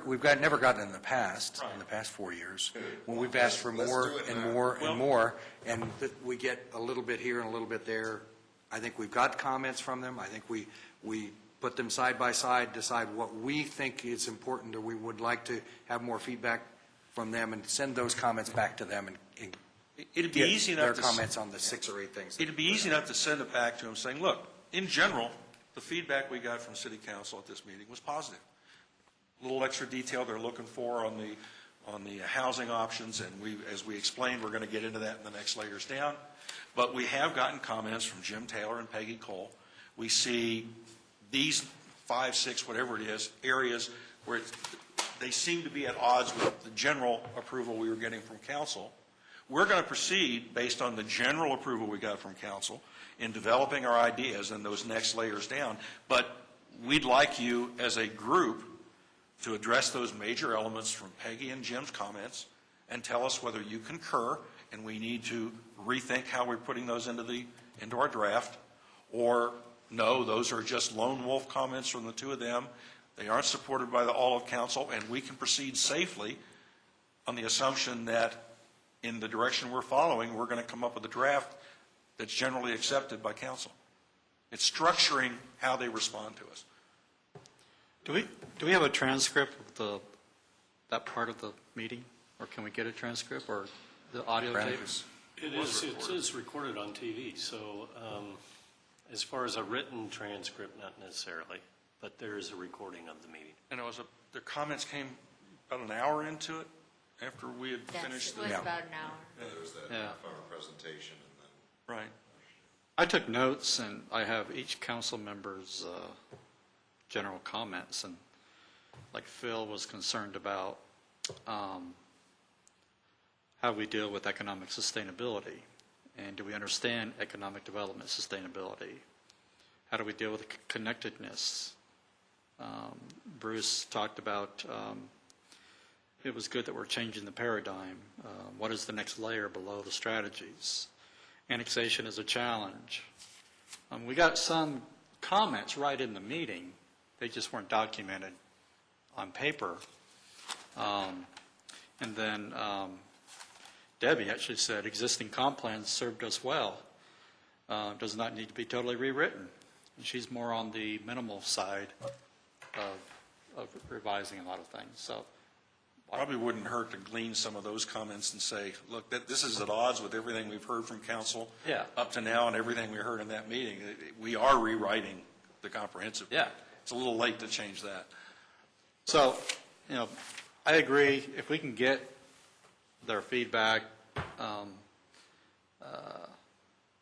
gotten in the past, Right. in the past 4 years, when we've asked for Let's more do it and now. more Well- and more, and that we get a little bit here and a little bit there. I think we've got comments from them. I think we put them side by side, decide what we think is important, or we would like to have more feedback from them, and send those comments back to them and it'd be get easy their enough to. comments on the 6 or 8 things. It'd be easy enough to send it back to them saying, look, in general, the feedback we got from city council at this meeting was positive. A little extra detail they're looking for on the housing options, and as we explained, we're going to get into that in the next layers down. But we have gotten comments from Jim Taylor and Peggy Cole. We see these 5, 6, whatever it is, areas where they seem to be at odds with the general approval we were getting from council. We're going to proceed based on the general approval we got from council in developing our ideas and those next layers down. But we'd like you as a group to address those major elements from Peggy and Jim's comments and tell us whether you concur and we need to rethink how we're putting those into our draft, or no, those are just lone wolf comments from the two of them. They aren't supported by all of council, and we can proceed safely on the assumption that in the direction we're following, we're going to come up with a draft that's generally accepted by council. It's structuring how they respond to us. Do we have a transcript of that part of the meeting? Or can we get a transcript or the audio tapes? It is recorded on TV, so as far as a written transcript, not necessarily, but there is a recording of the meeting. And their comments came about an hour into it after we had finished It was Yeah. about an hour. There was that Yeah. half-hour presentation, and then Right. I took notes, and I have each council member's general comments, and like Phil was concerned about how we deal with economic sustainability, and do we understand economic development sustainability? How do we deal with connectedness? Bruce talked about it was good that we're changing the paradigm. What is the next layer below the strategies? Annexation is a challenge. We got some comments right in the meeting. They just weren't documented on paper. And then Debbie actually said, existing comp plans served us well. Does not need to be totally rewritten. And she's more on the minimal side of revising a lot of things. So Probably wouldn't hurt to glean some of those comments and say, look, this is at odds with everything we've heard from council Yeah. up to now and everything we heard in that meeting. We are rewriting the comprehensive. Yeah. It's a little late to change that. So, I agree, if we can get their feedback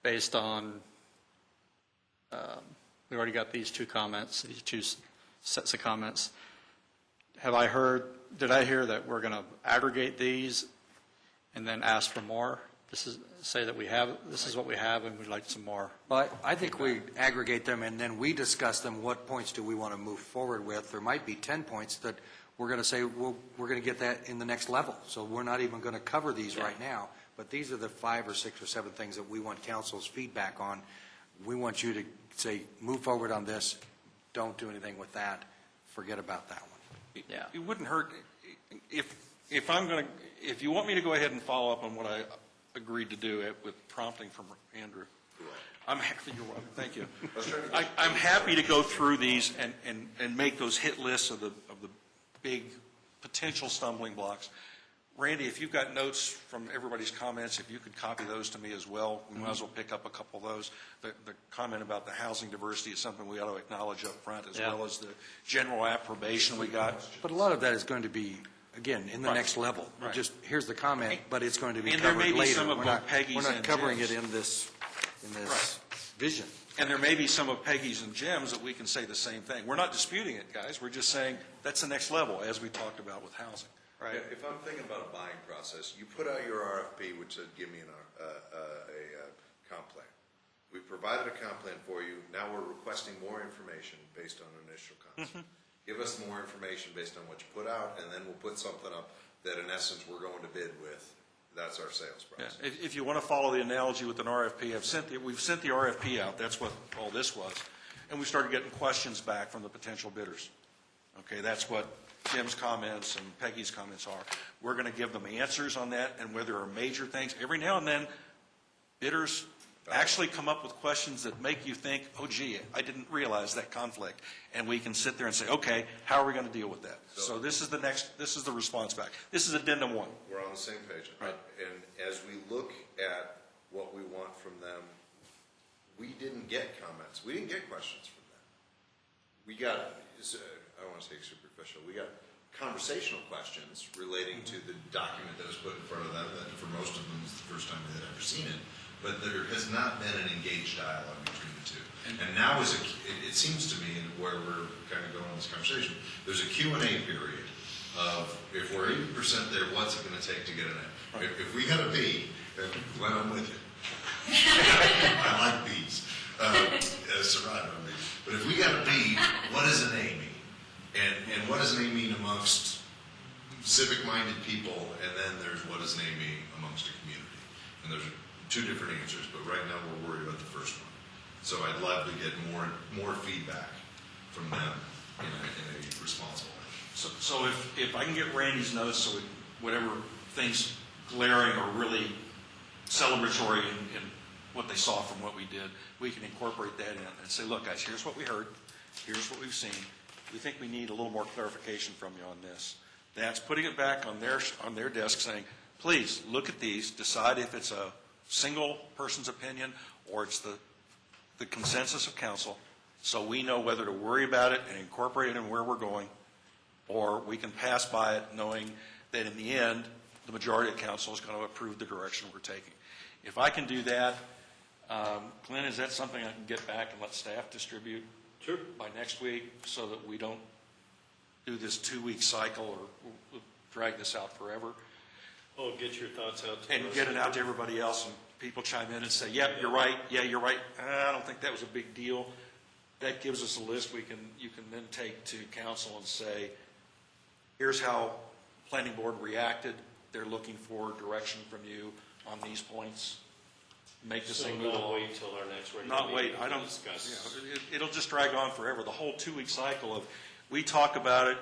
based on, we already got these two comments, these two sets of comments. Did I hear that we're going to aggregate these and then ask for more? This is what we have and we'd like some more. Well, I think we aggregate them, and then we discuss them, what points do we want to move forward with? There might be 10 points that we're going to say, well, we're going to get that in the next level, so we're not even going to cover these right now, but these are the 5 or 6 or 7 things that we want council's feedback on. We want you to say, move forward on this, don't do anything with that, forget about that one. Yeah. It wouldn't hurt, if you want me to go ahead and follow up on what I agreed to do with prompting from Andrew. I'm happy, you're welcome, thank you. I'm happy to go through these and make those hit lists of the big potential stumbling blocks. Randy, if you've got notes from everybody's comments, if you could copy those to me as well, we might as well pick up a couple of those. The comment about the housing diversity is something we ought to acknowledge up front, as well as the general approbation we got. But a lot of that is going to be again, in the Right. next level. Right. Just, here's the comment, but it's going to be And there covered may be later. some of We're both not- Peggy's We're not and covering Jim's. it in this Right. vision. And there may be some of Peggy's and Jim's that we can say the same thing. We're not disputing it, guys. We're just saying that's the next level, as we talked about with housing. Yeah, if I'm thinking about a buying process, you put out your RFP, which said, give me a comp plan. We've provided a comp plan for you, now we're requesting more information based on initial concept. Give us more information based on what you put out, and then we'll put something up that in essence we're going to bid with. That's our sales Yeah, process. if you want to follow the analogy with an RFP, we've sent the RFP out, that's what all this was, and we started getting questions back from the potential bidders. Okay, that's what Jim's comments and Peggy's comments are. We're going to give them answers on that, and where there are major things, every now and then, bidders actually come up with questions that make you think, oh gee, I didn't realize that conflict, and we can sit there and say, okay, how are we going to deal with that? So this is the response back. This is addendum 1. We're on the same page. Right. And as we look at what we want from them, we didn't get comments. We didn't get questions from them. We got, I don't want to say superficial, we got conversational questions relating to the document that was put in front of them, that for most of them is the first time they had ever seen it. But there has not been an engaged dialogue between the two. And now it seems to me, where we're kind of going on this conversation, there's a Q&A period of, if we're 80% there, what's it going to take to get an A? If we got a B, then I'm with you. I like B's. Survive on B's. But if we got a B, what does an A mean? And what does an A mean amongst civic-minded people? And then there's what does an A mean amongst a community? And there's two different answers, but right now we're worried about the first one. So I'd love to get more feedback from them in a responsible way. So if I can get Randy's notes, so whatever things glaring or really celebratory in what they saw from what we did, we can incorporate that in and say, look, guys, here's what we heard, here's what we've seen. We think we need a little more clarification from you on this. That's putting it back on their desk saying, please look at these, decide if it's a single person's opinion or it's the consensus of council, so we know whether to worry about it and incorporate it in where we're going, or we can pass by it knowing that in the end, the majority of council is going to approve the direction we're taking. If I can do that, Glenn, is that something I can get back and let staff distribute by next week so that we don't do this 2-week cycle or drag this out forever? Oh, get your thoughts out to And us. get it out to everybody else, and people chime in and say, yep, you're right, yeah, you're right, I don't think that was a big deal. That gives us a list you can then take to council and say, here's how planning board reacted, they're looking for direction from you on these points. Make this So thing move not along. wait till our next regular Not wait, meeting I to don't, discuss. it'll just drag on forever. The whole 2-week cycle of, we talk about it,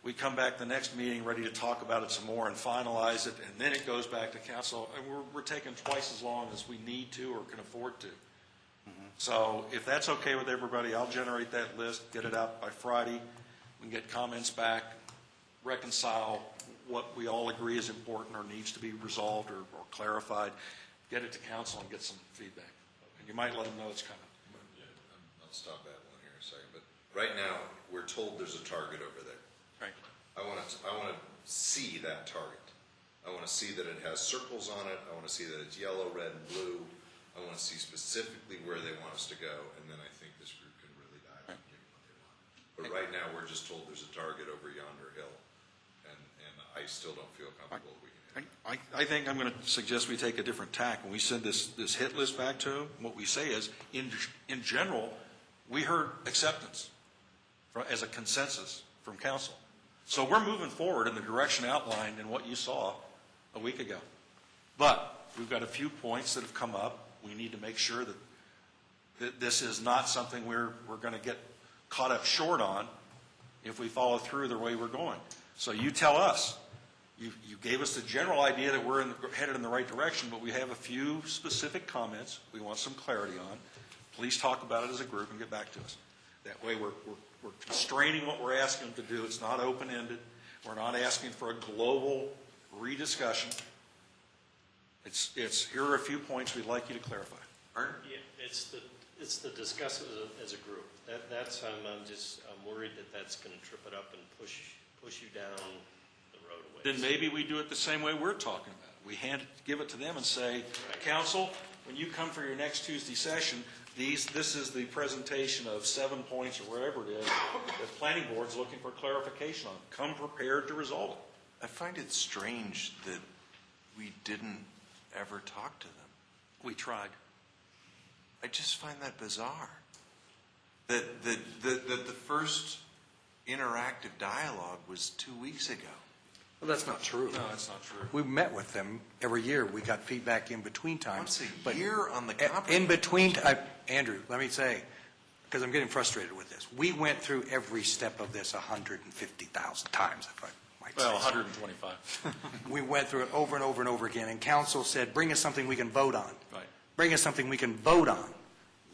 we come back the next meeting ready to talk about it some more and finalize it, and then it goes back to council, and we're taking twice as long as we need to or can afford to. So if that's okay with everybody, I'll generate that list, get it out by Friday, we can get comments back, reconcile what we all agree is important or needs to be resolved or clarified, get it to council and get some feedback. And you might let them know it's coming. I'll stop that one here in a second, but right now, we're told there's a target over there. Right. I want to see that target. I want to see that it has circles on it. I want to see that it's yellow, red, and blue. I want to see specifically where they want us to go, and then I think this group can really dive and give what they want. But right now, we're just told there's a target over yonder hill, and I still don't feel comfortable that we can hit it. I think I'm going to suggest we take a different tack. When we send this hit list back to them, what we say is, in general, we heard acceptance as a consensus from council. So we're moving forward in the direction outlined in what you saw a week ago. But we've got a few points that have come up. We need to make sure that this is not something we're going to get caught up short on if we follow through the way we're going. So you tell us. You gave us the general idea that we're headed in the right direction, but we have a few specific comments we want some clarity on. Please talk about it as a group and get back to us. That way we're constraining what we're asking them to do. It's not open-ended. We're not asking for a global rediscussion. It's here are a few points we'd like you to clarify. Yeah, it's the discuss as a group. That's I'm worried that that's going to trip it up and push you down the roadways. Then maybe we do it the same way we're talking about it. We give it to them and say, council, when you come for your next Tuesday session, this is the presentation of 7 points or whatever it is that planning board's looking for clarification on. Come prepared to resolve it. I find it strange that we didn't ever talk to them. We tried. I just find that bizarre. That the first interactive dialogue was 2 weeks ago. Well, that's not true. No, that's not true. We met with them every year. We got feedback in between times. Once a But year on the in comprehensive. between, Andrew, let me say, because I'm getting frustrated with this. We went through every step of this 150,000 times, if I might say. Well, so. 125. We went through it over and over and over again, and council said, bring us something we can vote on. Right. Bring us something we can vote on.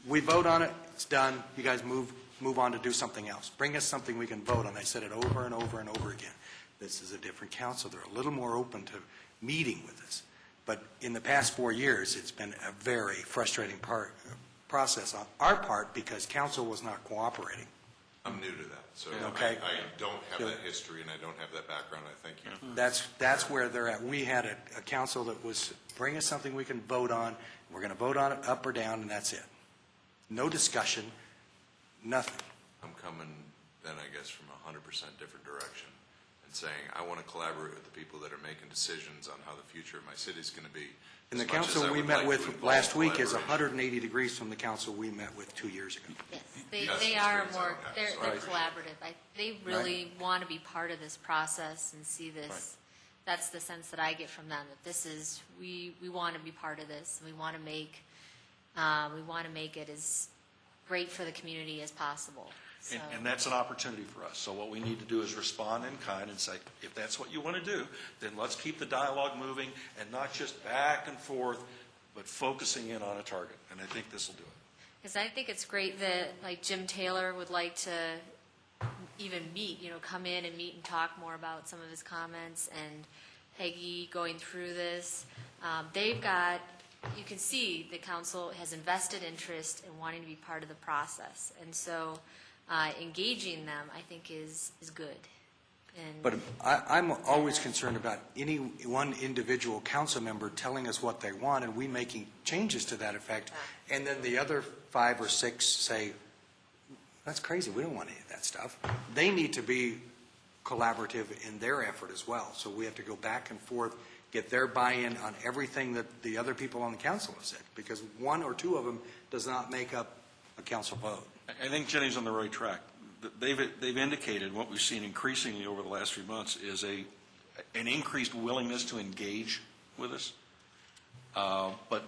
We vote on it, it's done, you guys move on to do something else. Bring us something we can vote on. I said it over and over and over again. This is a different council. They're a little more open to meeting with us. But in the past 4 years, it's been a very frustrating process on our part because council was not cooperating. I'm new to that, so Okay. I don't have that history and I don't have that background. I thank you. That's where they're at. We had a council that was, bring us something we can vote on. We're going to vote on it up or down, and that's it. No discussion, nothing. I'm coming then, I guess, from a 100% different direction and saying I want to collaborate with the people that are making decisions on how the future of my city is going to be. And the As much as council I we would met like to with involve last week is collaboration. 180 degrees from the council we met with 2 years ago. Yes, That's they the are experience I more, don't have, they're so I- collaborative. They really want to be part of this process and see this. That's the sense that I get from them, that this is, we want to be part of this. We want to make it as great for the community as possible. So, And that's an opportunity for us. So what we need to do is respond in kind and say, if that's what you want to do, then let's keep the dialogue moving and not just back and forth, but focusing in on a target. And I think this will do it. because I think it's great that, like, Jim Taylor would like to even meet, come in and meet and talk more about some of his comments, and Peggy going through this. They've got, you can see the council has invested interest in wanting to be part of the process. And so engaging them, I think, is good. And But I'm always concerned about any one individual council member telling us what they want and we making changes to that effect, and then the other 5 or 6 say, that's crazy, we don't want any of that stuff. They need to be collaborative in their effort as well. So we have to go back and forth, get their buy-in on everything that the other people on the council have said, because 1 or 2 of them does not make up a council vote. I think Jenny's on the right track. They've indicated what we've seen increasingly over the last few months is an increased willingness to engage with us. But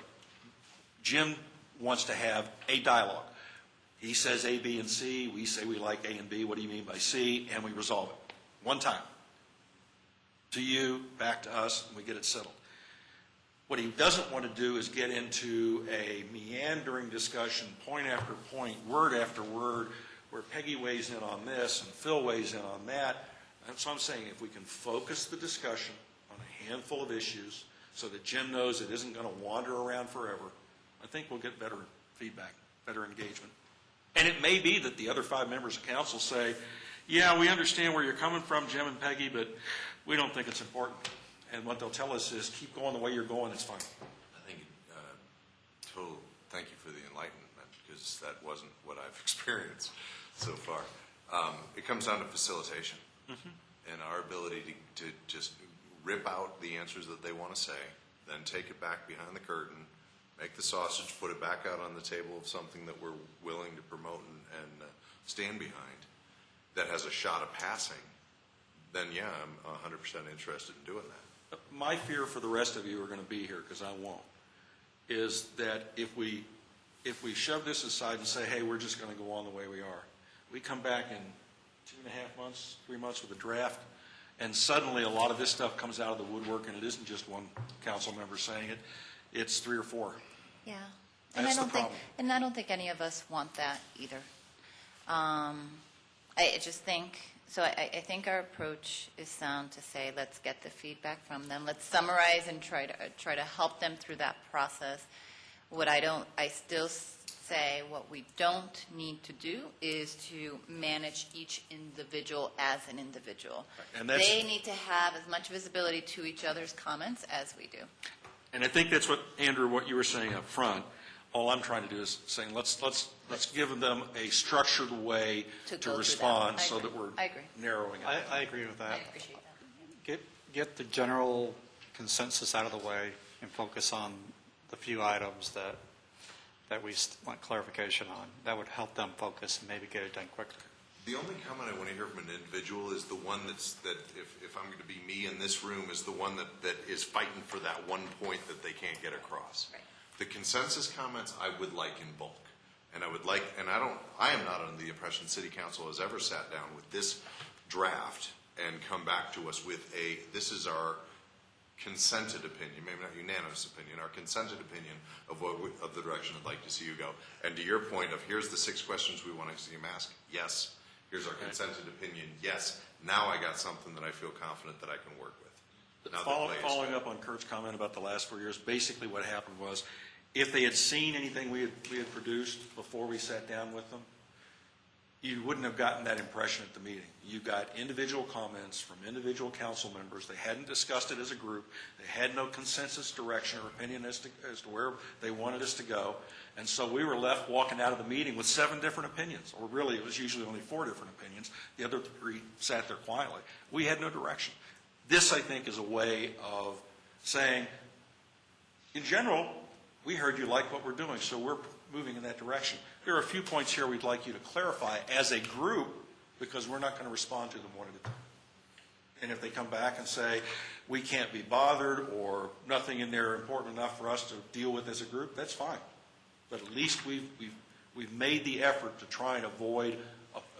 Jim wants to have a dialogue. He says A, B, and C. We say we like A and B. What do you mean by C? And we resolve it. One time. To you, back to us, and we get it settled. What he doesn't want to do is get into a meandering discussion, point after point, word after word, where Peggy weighs in on this and Phil weighs in on that. That's what I'm saying. If we can focus the discussion on a handful of issues so that Jim knows it isn't going to wander around forever, I think we'll get better feedback, better engagement. And it may be that the other 5 members of council say, yeah, we understand where you're coming from, Jim and Peggy, but we don't think it's important. And what they'll tell us is, keep going the way you're going, it's fine. I think, thank you for the enlightenment, because that wasn't what I've experienced so far. It comes down to facilitation and our ability to just rip out the answers that they want to say, then take it back behind the curtain, make the sausage, put it back out on the table of something that we're willing to promote and stand behind that has a shot of passing, then yeah, I'm 100% interested in doing that. My fear for the rest of you who are going to be here, because I won't, is that if we shove this aside and say, hey, we're just going to go on the way we are, we come back in 2.5 months, 3 months with a draft, and suddenly a lot of this stuff comes out of the woodwork, and it isn't just one council member saying it, it's 3 or 4. Yeah. And That's I the don't think, problem. and I don't think any of us want that either. I just think, so I think our approach is sound to say, let's get the feedback from them. Let's summarize and try to help them through that process. I still say what we don't need to do is to manage each individual as an individual. And that's- They need to have as much visibility to each other's comments as we do. And I think that's what, Andrew, what you were saying up front. All I'm trying to do is saying, let's give them a structured way To to go through respond that. I so agree. that we're I agree. narrowing it. I agree with I that. appreciate that. Get the general consensus out of the way and focus on the few items that we want clarification on. That would help them focus and maybe get it done quicker. The only comment I want to hear from an individual is the one that if I'm going to be me in this room, is the one that is fighting for that one point that they can't get across. Right. The consensus comments I would like in bulk. And I am not under the impression City Council has ever sat down with this draft and come back to us with this is our consented opinion, maybe not unanimous opinion, our consented opinion of of the direction I'd like to see you go. And to your point of here's the 6 questions we want to see you ask, yes. Here's our consented opinion, yes. Now I got something that I feel confident that I can work with. Now the play is Following fair. up on Kurt's comment about the last 4 years, basically what happened was, if they had seen anything we had produced before we sat down with them, you wouldn't have gotten that impression at the meeting. You got individual comments from individual council members. They hadn't discussed it as a group. They had no consensus direction or opinion as to where they wanted us to go. And so we were left walking out of the meeting with 7 different opinions, or really it was usually only 4 different opinions. The other 3 sat there quietly. We had no direction. This, I think, is a way of saying, in general, we heard you like what we're doing, so we're moving in that direction. There are a few points here we'd like you to clarify as a group, because we're not going to respond to them one at a time. And if they come back and say, we can't be bothered, or nothing in there important enough for us to deal with as a group, that's fine. But at least we've made the effort to try and avoid,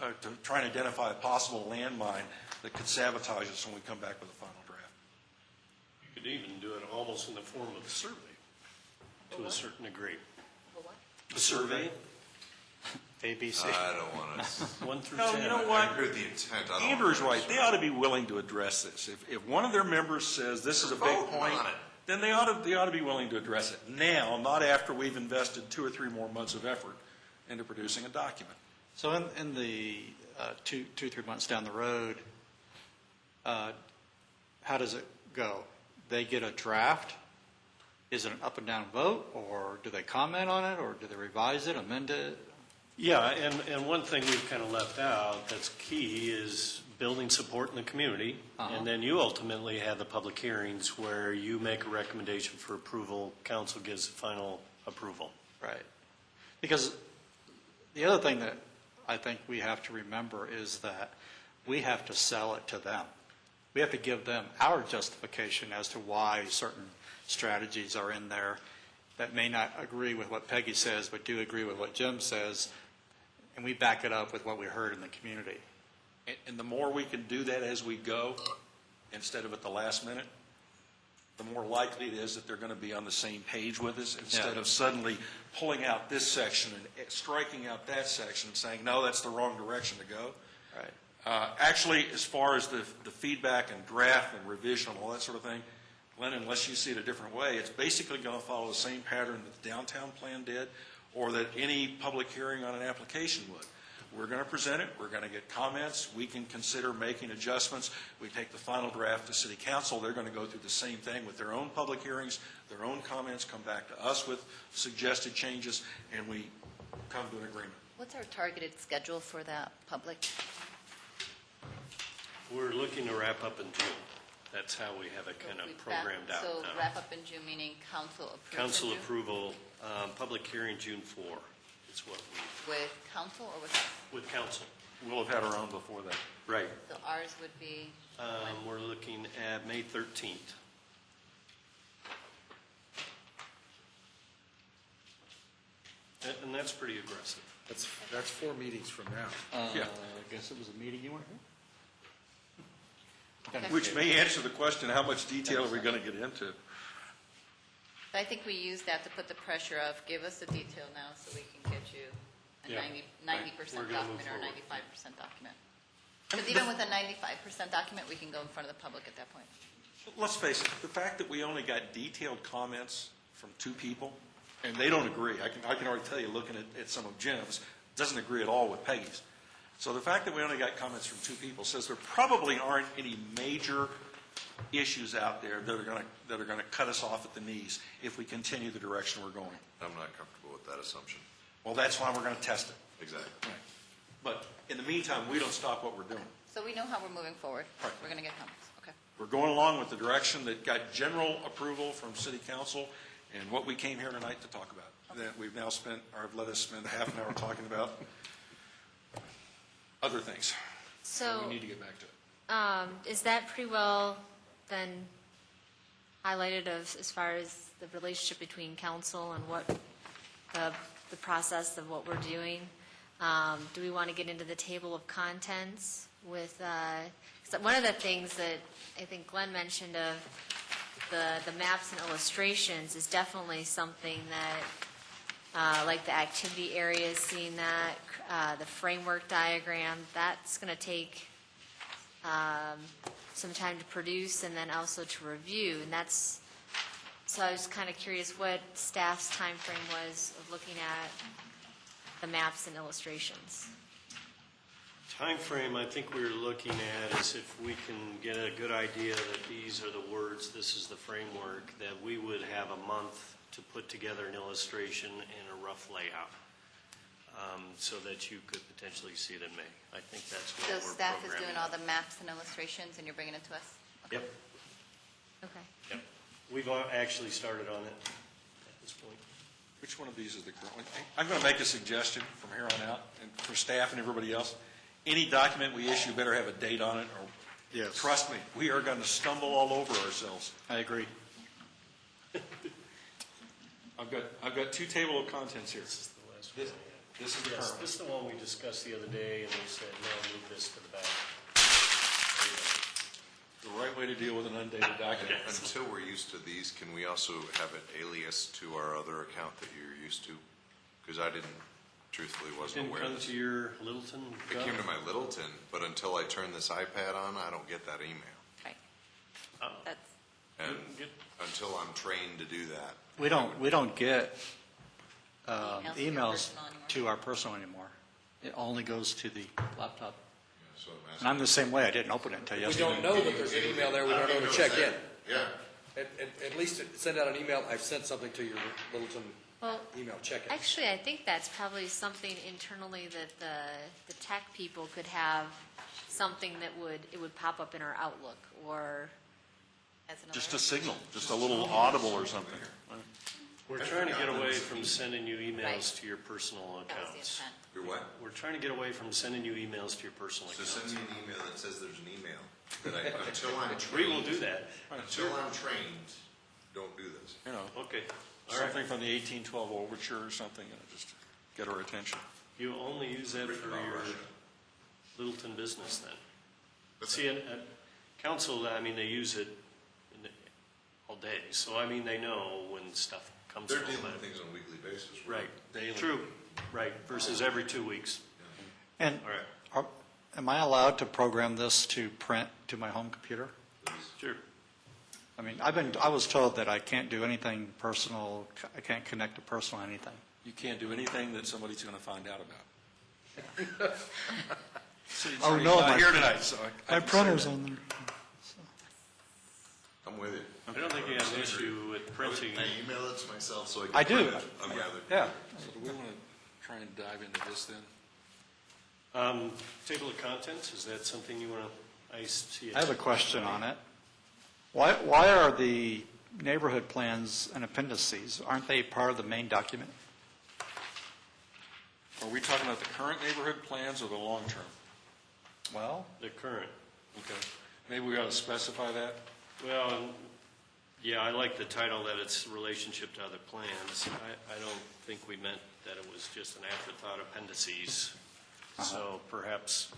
to try and identify a possible landmine that could sabotage us when we come back with a final draft. You could even do it almost in the form of a survey, to a certain degree. A survey? ABC. I don't want to. 1 through No, 10. you know I what? agree with the intent. I don't Andrew's want right. They ought to be willing to address this. If one of their members says this is a big Vote point, on it. then they ought to be willing to address it now, not after we've invested 2 or 3 more months of effort into producing a document. So in the 2-3 months down the road, how does it go? They get a draft? Is it an up and down vote, or do they comment on it, or do they revise it, amend it? Yeah, and one thing we've kind of left out that's key is building support in the community. And then you ultimately have the public hearings where you make a recommendation for approval, council gives final approval. Right. Because the other thing that I think we have to remember is that we have to sell it to them. We have to give them our justification as to why certain strategies are in there that may not agree with what Peggy says, but do agree with what Jim says, and we back it up with what we heard in the community. And the more we can do that as we go, instead of at the last minute, the more likely it is that they're going to be on the same page with us, instead of suddenly pulling out this section and striking out that section and saying, no, that's the wrong direction to go. Right. Actually, as far as the feedback and draft and revision and all that sort of thing, Glenn, unless you see it a different way, it's basically going to follow the same pattern that the downtown plan did, or that any public hearing on an application would. We're going to present it. We're going to get comments. We can consider making adjustments. We take the final draft to City Council. They're going to go through the same thing with their own public hearings, their own comments, come back to us with suggested changes, and we come to an agreement. What's our targeted schedule for that public? We're looking to wrap up in June. That's how we have it kind of programmed out So now. wrap up in June, meaning council approval? Council approval, public hearing June 4 is what With council or with, with council. We'll have had our own before that. Right. so ours would be, We're looking at May 13th. And that's pretty aggressive. That's 4 meetings from now. Yeah. I guess it was a meeting you weren't here? Which may answer the question, how much detail are we going to get into? I think we use that to put the pressure of, give us the detail now so we can get you a Yeah. 90% We're gonna move document or a forward. 95% document. Because even with a 95% document, we can go in front of the public at that point. Let's face it, the fact that we only got detailed comments from 2 people and they don't agree. I can already tell you, looking at some of Jim's, doesn't agree at all with Peggy's. So the fact that we only got comments from 2 people says there probably aren't any major issues out there that are going to cut us off at the knees if we continue the direction we're going. I'm not comfortable with that assumption. Well, that's why we're going to test it. Exactly. Right. But in the meantime, we don't stop what we're doing. So we know how we're moving forward. Right. We're going to get comments. Okay. We're going along with the direction that got general approval from City Council and what we came here tonight to talk about. That we've now spent, or let us spend a half an hour talking about other things. So, We need to get back to it. is that pretty well then highlighted as far as the relationship between council and what the process of what we're doing? Do we want to get into the table of contents with, 'cause one of the things that I think Glenn mentioned of the maps and illustrations is definitely something that, like the activity areas, seeing that, the framework diagram, that's going to take some time to produce and then also to review. And that's, so I was kind of curious what staff's time frame was of looking at the maps and illustrations. Timeframe, I think we were looking at is if we can get a good idea that these are the words, this is the framework, that we would have a month to put together an illustration and a rough layout, so that you could potentially see it in May. I think that's what So we're staff is programming. doing all the maps and illustrations, and you're bringing it to us? Okay. Yep, Okay. yep. We've actually started on it at this point. Which one of these is the current one? I'm going to make a suggestion from here on out, and for staff and everybody else. Any document we issue better have a date on it, or Yes. trust me, we are going to stumble all over ourselves. I agree. I've got 2 table of contents here. This is the last one. This is the Yes, current one. this is the one we discussed the other day, and we said, no, move this to the back. The right way to deal with an undated document. Until we're used to these, can we also have it alias to our other account that you're used to? Because I truthfully wasn't Didn't aware of come this. to your Littleton? It came to my Littleton, but until I turn this iPad on, I don't get that email. Right. Oh. That's, And Good. until I'm trained to do that. We don't get Emails to your emails personal anymore. to our personal anymore. It only goes to the laptop. So I'm And asking. I'm the same way. I didn't open it until We yesterday. don't know that there's an email there, we don't know to check in. Yeah. At least send out an email, I've sent something to your Littleton Well, email, check it. actually, I think that's probably something internally that the tech people could have, something that it would pop up in our Outlook, or, as an Just a alert. signal, just a little audible or something. We're trying to get away from sending you Right. emails to your personal That was the accounts. intent. You're what? We're trying to get away from sending you emails to your personal So accounts. send me an email that says there's an email. That until I'm We trained. will do that. Until I'm trained, don't do this. You know, Okay. All right. something from the 1812 Overture or something, just to get our attention. You only use that Written for about your Russia. Littleton business then? See, council, I mean, they use it all day, so I mean, they know when stuff comes They're from dealing with it. things on a weekly basis. Right, Daily. true, right, versus every 2 weeks. And All right. am I allowed to program this to print to my home computer? Sure. I mean, I was told that I can't do anything personal, I can't connect to personal anything. You can't do anything that somebody's going to find out about. City Oh, attorney's no, not my- here tonight, so I My can say printer's that. on there. I'm with you. I don't think you have an issue with printing. I email it to myself so I can I do. print it. I'm gathered. Yeah. So do we want to try and dive into this then? Table of contents, is that something you want to, I see it. I have a question on it. Why are the neighborhood plans and appendices, aren't they part of the main document? Are we talking about the current neighborhood plans or the long-term? Well, The current. Okay. Maybe we ought to specify that? Well, yeah, I like the title that it's relationship to other plans. I don't think we meant that it was just an afterthought appendices. So perhaps,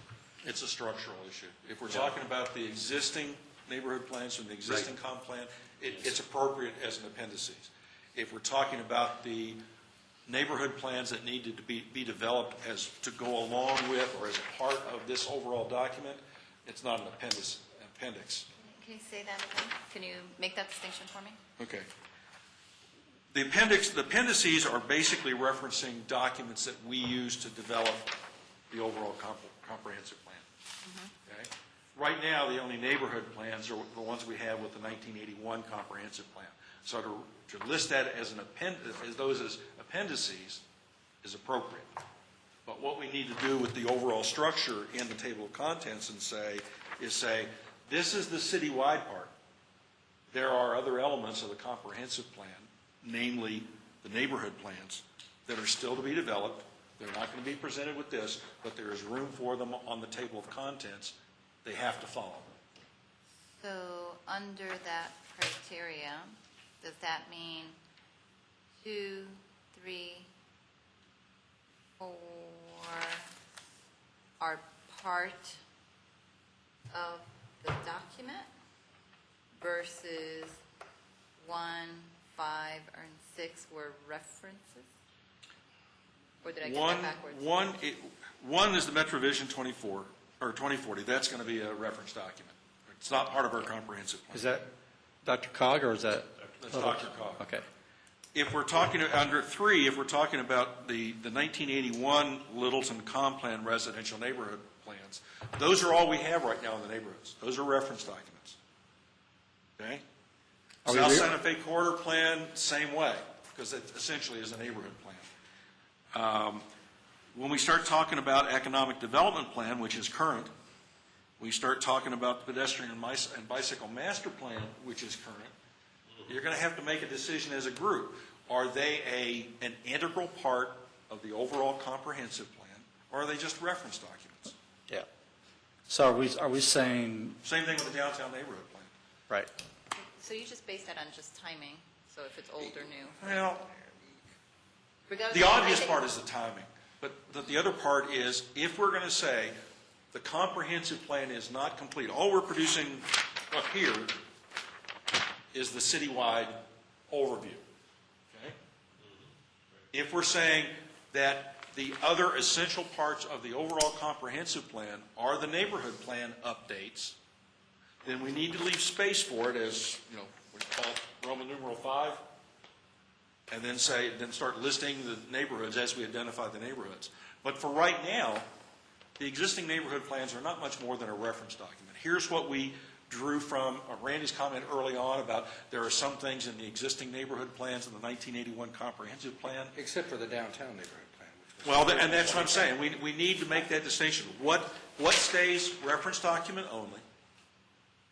It's a structural issue. If we're talking about the existing neighborhood plans from the existing comp plan, it's appropriate as an appendices. If we're talking about the neighborhood plans that needed to be developed as to go along with or as a part of this overall document, it's not an appendix. Can you say that again? Can you make that distinction for me? Okay. The appendices are basically referencing documents that we use to develop the overall comprehensive plan. Okay? Right now, the only neighborhood plans are the ones we have with the 1981 comprehensive plan. So to list that as those as appendices is appropriate. But what we need to do with the overall structure in the table of contents and say, this is the citywide part. There are other elements of the comprehensive plan, namely the neighborhood plans, that are still to be developed. They're not going to be presented with this, but there is room for them on the table of contents. They have to follow. So under that criteria, does that mean 2, 3, 4 are part of the document versus 1, 5, and 6 were references? Or did I get that backwards? One is the MetroVision 24, or 2040. That's going to be a reference document. It's not part of our comprehensive plan. Is that Dr. Cog, or is that? That's Dr. Cog. Okay. If we're talking under 3, if we're talking about the 1981 Littleton Comp Plan residential neighborhood plans, those are all we have right now in the neighborhoods. Those are reference documents. Okay? South Santa Fe Corridor Plan, same way, because it essentially is a neighborhood plan. When we start talking about economic development plan, which is current, we start talking about the pedestrian and bicycle master plan, which is current, you're going to have to make a decision as a group. Are they an integral part of the overall comprehensive plan, or are they just reference documents? Yeah. So are we saying, Same thing with the downtown neighborhood plan. right, So you just base that on just timing, so if it's old or new? Well, Regardless the of obvious timing. part is the timing, but the other part is, if we're going to say the comprehensive plan is not complete, all we're producing up here is the citywide overview. Okay? If we're saying that the other essential parts of the overall comprehensive plan are the neighborhood plan updates, then we need to leave space for it as, we call it Roman numeral 5, and then start listing the neighborhoods as we identify the neighborhoods. But for right now, the existing neighborhood plans are not much more than a reference document. Here's what we drew from Randy's comment early on about there are some things in the existing neighborhood plans in the 1981 comprehensive plan. Except for the downtown neighborhood plan. Well, and that's what I'm saying. We need to make that distinction. What stays reference document only,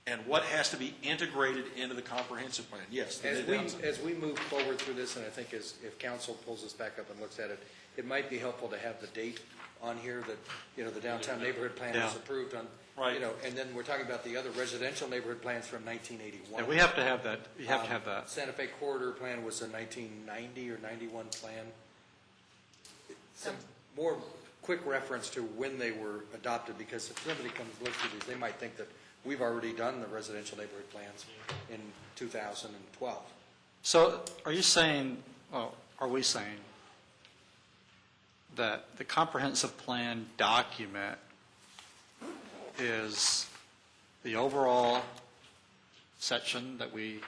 and what has to be integrated into the comprehensive plan? Yes. As we move forward through this, and I think if council pulls this back up and looks at it, it might be helpful to have the date on here that, the downtown neighborhood plan was approved on. Right. And then we're talking about the other residential neighborhood plans from 1981. and we have to have that, you have to have that. Santa Fe Corridor Plan was a 1990 or 91 plan. Some more quick reference to when they were adopted, because if somebody comes look through these, they might think that we've already done the residential neighborhood plans in 2012. So are you saying, well, are we saying that the comprehensive plan document is the overall section that we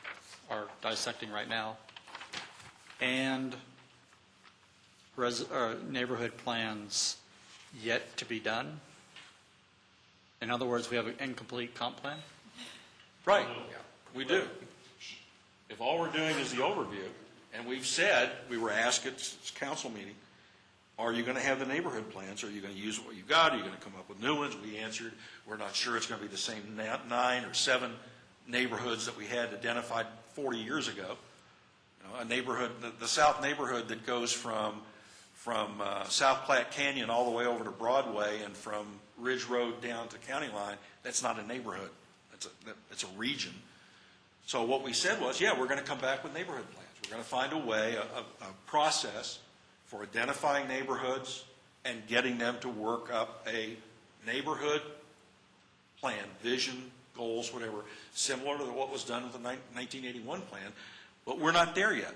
are dissecting right now, and neighborhood plans yet to be done? In other words, we have an incomplete comp plan? Right. We do. If all we're doing is the overview, and we've said, we were asked at this council meeting, are you going to have the neighborhood plans? Are you going to use what you've got? Are you going to come up with new ones? We answered, we're not sure it's going to be the same 9 or 7 neighborhoods that we had identified 40 years ago. A neighborhood, the south neighborhood that goes from South Platte Canyon all the way over to Broadway and from Ridge Road down to County Line, that's not a neighborhood. It's a region. So what we said was, we're going to come back with neighborhood plans. We're going to find a way, a process for identifying neighborhoods and getting them to work up a neighborhood plan, vision, goals, whatever, similar to what was done with the 1981 plan. But we're not there yet.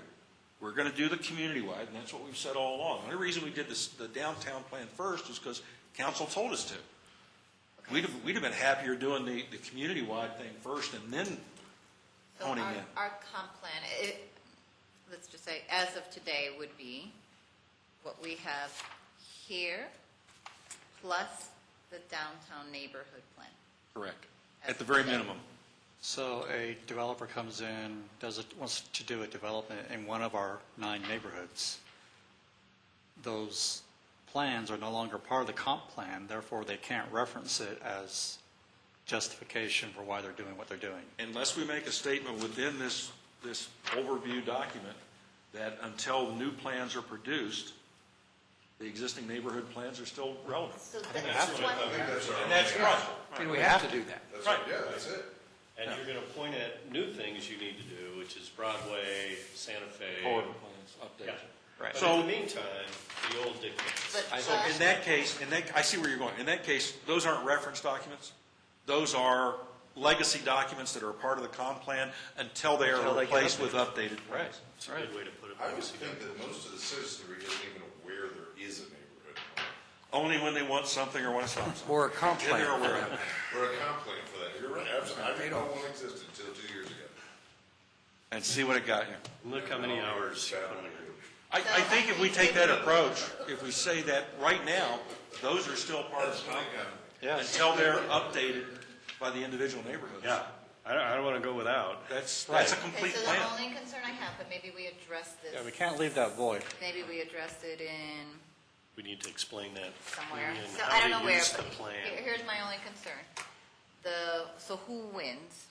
We're going to do the community-wide, and that's what we've said all along. The only reason we did the downtown plan first is because council told us to. Okay. We'd have been happier doing the community-wide thing first and then honing in. Our comp plan, let's just say, as of today, would be what we have here, plus the downtown neighborhood plan. Correct. At the very minimum. So a developer comes in, wants to do a development in one of our 9 neighborhoods. Those plans are no longer part of the comp plan, therefore they can't reference it as justification for why they're doing what they're doing. Unless we make a statement within this overview document that until new plans are produced, the existing neighborhood plans are still relevant. So that's what, And that's right. I mean, we have to do that. Right. Yeah, that's it. And you're going to point at new things you need to do, which is Broadway, Santa Fe. Corridor plans, updates. Yeah. Right. But So- in the meantime, the old dictates. but, So in that case, I see where you're going. In that case, those aren't reference documents. Those are legacy documents that are a part of the comp plan until they are replaced with updated plans. It's a good way to put it. I would legacy think document. that most of the citizenry isn't even aware there is a neighborhood plan. Only when they want something or want to stop something. Or a comp Then plan. they're aware of it. Or a comp plan for that. You're right, absolutely. I didn't know one existed until 2 years ago. And see what it got you. Look how many hours you put in it. I think if we take that approach, if we say that right now, those are still part of the comp plan until they're updated by the individual neighborhoods. Yeah, I don't want to go without. That's a okay, complete so plan. the only concern I have, but maybe we address this. Yeah, we can't leave that void. Maybe we addressed it in We need to explain that. somewhere. And So how I don't to know where, use but the plan. here's my only concern. So who wins?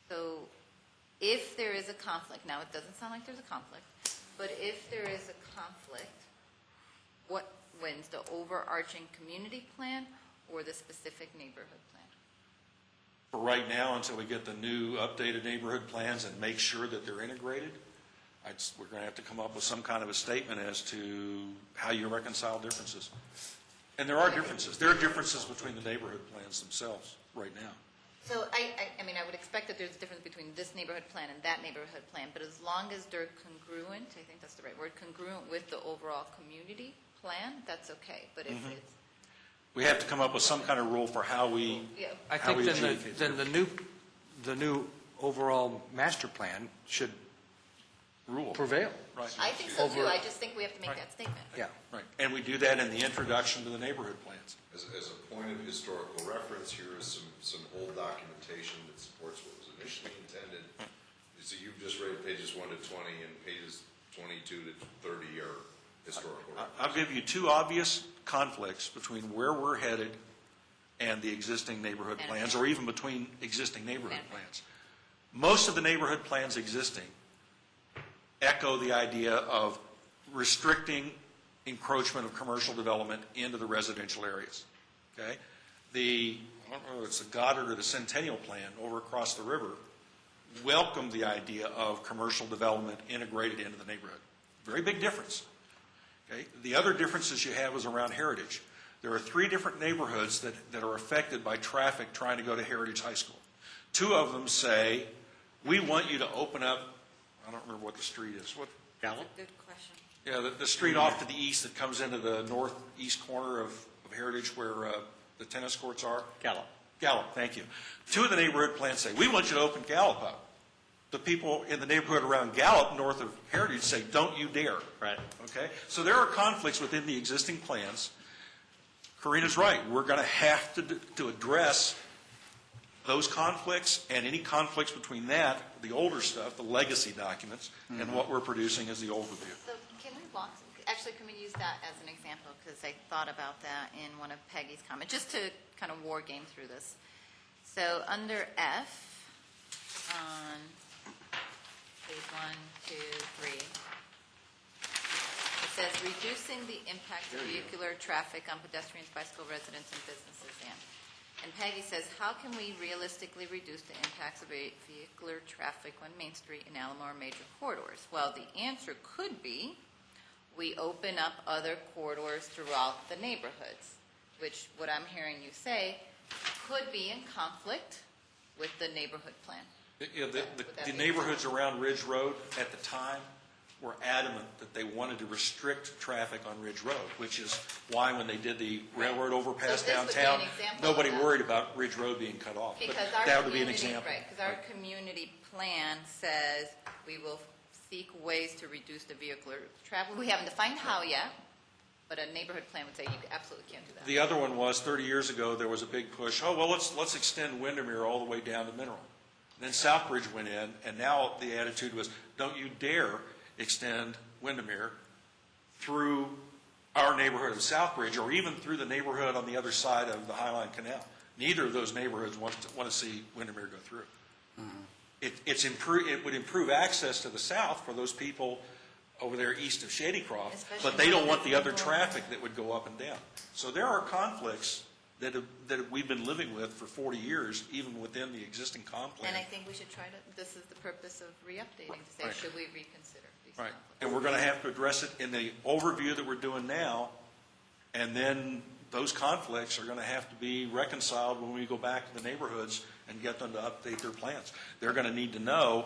So if there is a conflict, now it doesn't sound like there's a conflict, but if there is a conflict, what wins, the overarching community plan or the specific neighborhood plan? For right now, until we get the new updated neighborhood plans and make sure that they're integrated, we're going to have to come up with some kind of a statement as to how you reconcile differences. And there are differences. There are differences between the neighborhood plans themselves right now. So I mean, I would expect that there's a difference between this neighborhood plan and that neighborhood plan, but as long as they're congruent, I think that's the right word, congruent with the overall community plan, that's okay. But if it's, We have to come up with some kind of rule for how we, yeah, I how think we then adjudicate then the new overall master plan should rule. prevail. Right. I think so too, I just think we have to make that statement. Yeah. Right. And we do that in the introduction to the neighborhood plans. As a point of historical reference, here is some old documentation that supports what was initially intended. So you've just read pages 1 to 20, and pages 22 to 30 are historical reference. I'll give you two obvious conflicts between where we're headed and the existing neighborhood plans, or even between existing neighborhood plans. Most of the neighborhood plans existing echo the idea of restricting encroachment of commercial development into the residential areas. Okay? I don't know if it's the Goddard or the Centennial Plan over across the river welcomed the idea of commercial development integrated into the neighborhood. Very big difference. Okay? The other differences you have is around Heritage. There are 3 different neighborhoods that are affected by traffic trying to go to Heritage High School. 2 of them say, we want you to open up, I don't remember what the street is. What? Gallup? Good question. Yeah, the street off to the east that comes into the northeast corner of Heritage where the tennis courts are. Gallup. Gallup, thank you. 2 of the neighborhood plans say, we want you to open Gallup up. The people in the neighborhood around Gallup, north of Heritage, say, don't you dare. Right. Okay? So there are conflicts within the existing plans. Karina's right. We're going to have to address those conflicts and any conflicts between that, the older stuff, the legacy documents, and what we're producing as the overview. So can we walk, actually, can we use that as an example? Because I thought about that in one of Peggy's comments, just to kind of war game through this. So under F, on page 1, 2, 3, it says reducing the impact of vehicular traffic on pedestrians, bicycle residents, and businesses. And Peggy says, how can we realistically reduce the impacts of vehicular traffic on Main Street and Alamo or major corridors? Well, the answer could be we open up other corridors throughout the neighborhoods, which what I'm hearing you say could be in conflict with the neighborhood plan. Yeah, the neighborhoods around Ridge Road at the time were adamant that they wanted to restrict traffic on Ridge Road, which is why when they did the railroad overpass So this would be an downtown, example of nobody that. worried about Ridge Road being cut off. But Because our that would be an community, example. right, because our community plan says we will seek ways to reduce the vehicular travel. We haven't defined how yet, but a neighborhood plan would say you absolutely can't do that. The other one was 30 years ago, there was a big push, oh, well, let's extend Windermere all the way down to Mineral. Then Southbridge went in, and now the attitude was, don't you dare extend Windermere through our neighborhood of Southbridge, or even through the neighborhood on the other side of the Highline Canal. Neither of those neighborhoods want to see Windermere go through. It would improve access to the south for those people over there east of Shadycroft, Especially but they don't want when the other people- traffic that would go up and down. So there are conflicts that we've been living with for 40 years, even within the existing comp plan. And I think we should try to, this is the purpose of re-updating, to say, Right. should we reconsider these Right, conflicts? and we're going to have to address it in the overview that we're doing now, and then those conflicts are going to have to be reconciled when we go back to the neighborhoods and get them to update their plans. They're going to need to know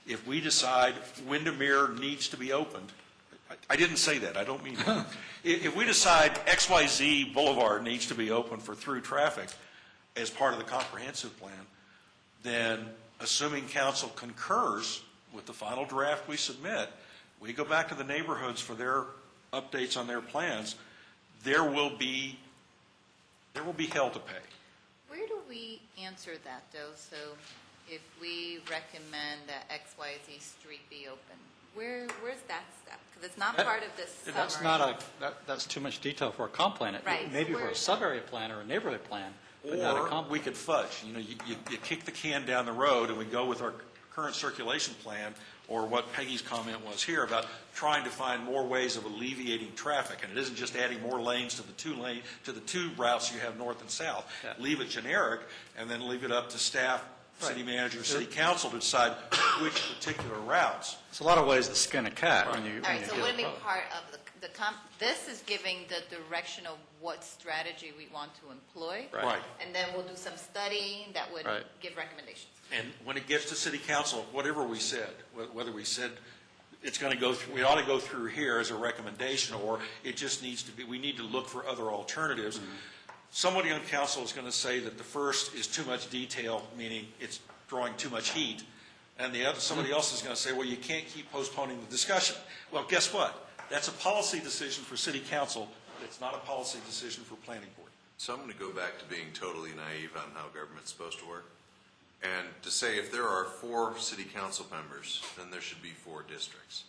if we decide Windermere needs to be opened. I didn't say that, I don't mean that. If we decide XYZ Boulevard needs to be open for through traffic as part of the comprehensive plan, then assuming council concurs with the final draft we submit, we go back to the neighborhoods for their updates on their plans, there will be hell to pay. Where do we answer that, though? So if we recommend that XYZ street be open, where's that step? Because it's not part of this summary. That's not that's too much detail for a comp plan. Right. Maybe for a sub-area plan or a neighborhood plan, but not a Or comp. we could fudge, you kick the can down the road and we go with our current circulation plan, or what Peggy's comment was here about trying to find more ways of alleviating traffic. And it isn't just adding more lanes to the two routes you have north and south. Yeah. Leave it generic and then leave it up to staff, city Right. manager, city council to decide which particular routes. It's a lot of ways to skin a cat when you. All right, when so you would it do be both. part of this is giving the direction of what strategy we want to employ? Right. And then we'll do some study that would Right. give recommendations. And when it gets to city council, whatever we said, whether we said it's going to go through, we ought to go through here as a recommendation, or it just needs to be, we need to look for other alternatives. Somebody on council is going to say that the first is too much detail, meaning it's drawing too much heat. And somebody else is going to say, well, you can't keep postponing the discussion. Well, guess what? That's a policy decision for city council. It's not a policy decision for planning board. So I'm going to go back to being totally naive on how government's supposed to work. And to say if there are 4 city council members, then there should be 4 districts.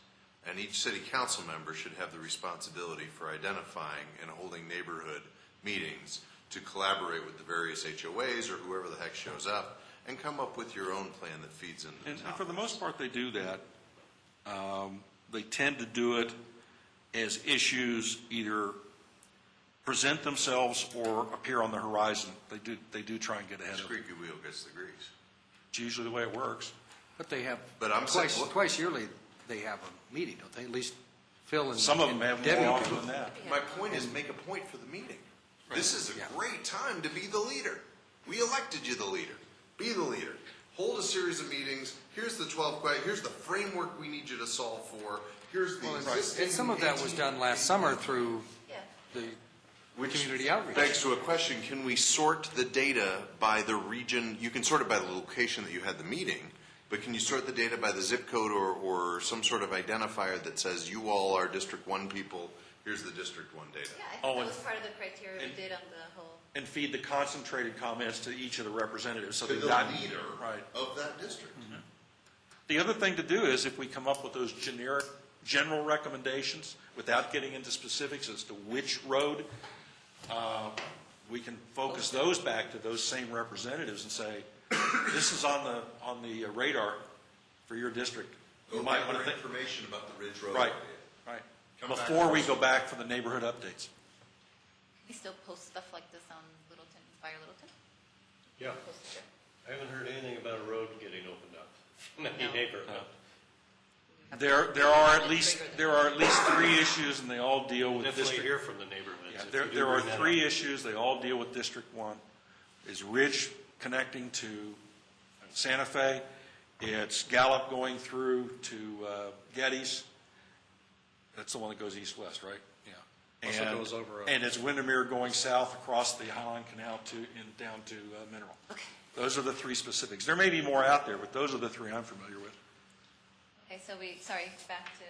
And each city council member should have the responsibility for identifying and holding neighborhood meetings to collaborate with the various HOAs or whoever the heck shows up and come up with your own plan that feeds into the And top. for the most part, they do that. They tend to do it as issues either present themselves or appear on the horizon. They do try and get ahead of it. Squeaky wheel gets the grease. It's usually the way it works. But they have, But I'm saying- twice yearly, they have a meeting, don't they? At least Phil and Some of them have Debbie more do. often than that. My point is make a point for the meeting. This is a Yeah. great time to be the leader. We elected you the leader. Be the leader. Hold a series of meetings. Here's the 12 questions. Here's the framework we need you to solve for. Here's the existing. And some of that was done last summer through the community outreach. Begs to a question, can we sort the data by the region? You can sort it by the location that you had the meeting, but can you sort the data by the zip code or some sort of identifier that says you all are District 1 people, here's the District 1 data? Yeah, I think Oh, that and- was part of the criteria we and- did on the whole. And feed the concentrated comments to each of the representatives. So To they've the got leader Right. of that district. The other thing to do is if we come up with those general recommendations without getting into specifics as to which road, we can focus those back to those same representatives and say, this is on the radar for your district. You Go might gather want to think, information about the Ridge Road right, area. right. Come back Before we first. go back for the neighborhood updates. We still post stuff like this on Littleton, Fire Littleton? Yeah. Post it there. I haven't heard anything about a road getting opened up from any No. neighborhood. There are at least 3 issues and they all deal with Definitely district. hear from the neighborhoods. Yeah, if there you do there are bring that 3 up. issues, they all deal with District 1. Is Ridge connecting to Santa Fe, it's Gallup going through to Getty's, that's the one that goes east-west, right? Yeah. Also And- goes over, And it's Windermere going south across the Highline Canal down to Mineral. Okay. Those are the 3 specifics. There may be more out there, but those are the 3 I'm familiar with. Okay, so sorry, back to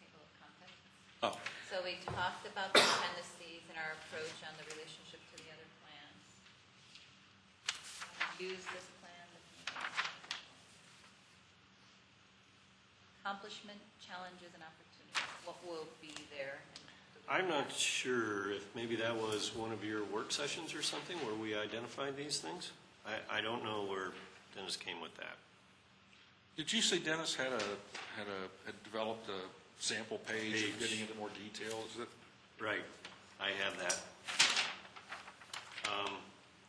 table of contents. Oh, So we talked about the appendices and our approach on the relationship to the other plans. Use this plan. Accomplishment, challenges, and opportunities. What will be there? I'm not sure if maybe that was one of your work sessions or something where we identified these things. I don't know where Dennis came with that. did you say Dennis had developed a sample page and getting into more detail? Is it? Right, I have that.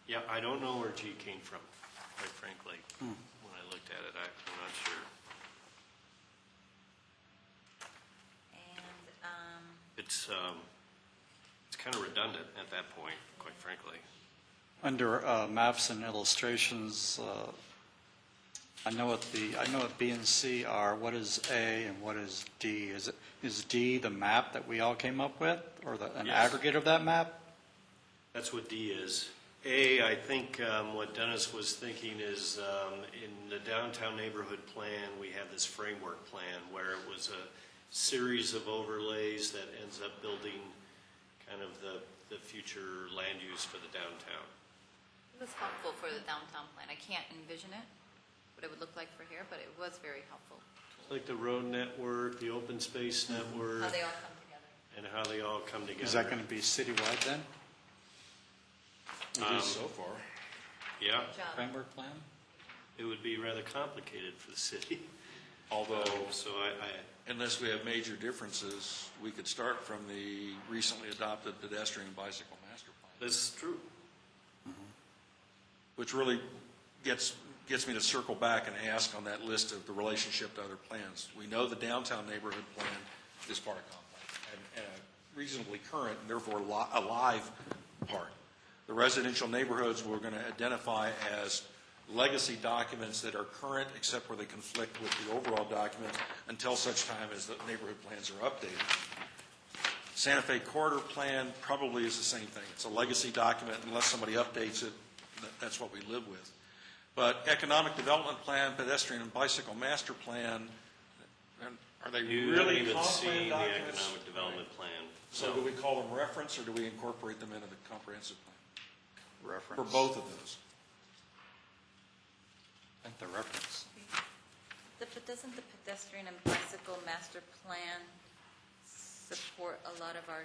Yeah, I don't know where G came from, quite frankly. When I looked at it, I'm not sure. And It's kind of redundant at that point, quite frankly. Under maps and illustrations, I know what B and C are. What is A and what is D? Is D the map that we all came up with, or an Yes. aggregate of that map? That's what D is. A, I think what Dennis was thinking is in the downtown neighborhood plan, we had this framework plan where it was a series of overlays that ends up building kind of the future land use for the downtown. it was helpful for the downtown plan. I can't envision it, what it would look like for here, but it was very helpful. Like the road network, the open space network, How they all come together. and how they all come together. Is that going to be citywide then? It is so far. Yeah, Good job. Framework plan? it would be rather complicated for the city. Although, So unless we have major differences, we could start from the recently adopted pedestrian and bicycle master plan, that's true. which really gets me to circle back and ask on that list of the relationship to other plans. We know the downtown neighborhood plan is part of comp plan, and a reasonably current and therefore a live part. The residential neighborhoods we're going to identify as legacy documents that are current except where they conflict with the overall document until such time as the neighborhood plans are updated. Santa Fe Corridor Plan probably is the same thing. It's a legacy document unless somebody updates it. That's what we live with. But Economic Development Plan, Pedestrian and Bicycle Master Plan, are they You really haven't even comp seen plan the documents? economic development plan. So do we call them reference or do we incorporate them into the comprehensive plan? Reference. For both of those. I think the reference. But doesn't the pedestrian and bicycle master plan support a lot of our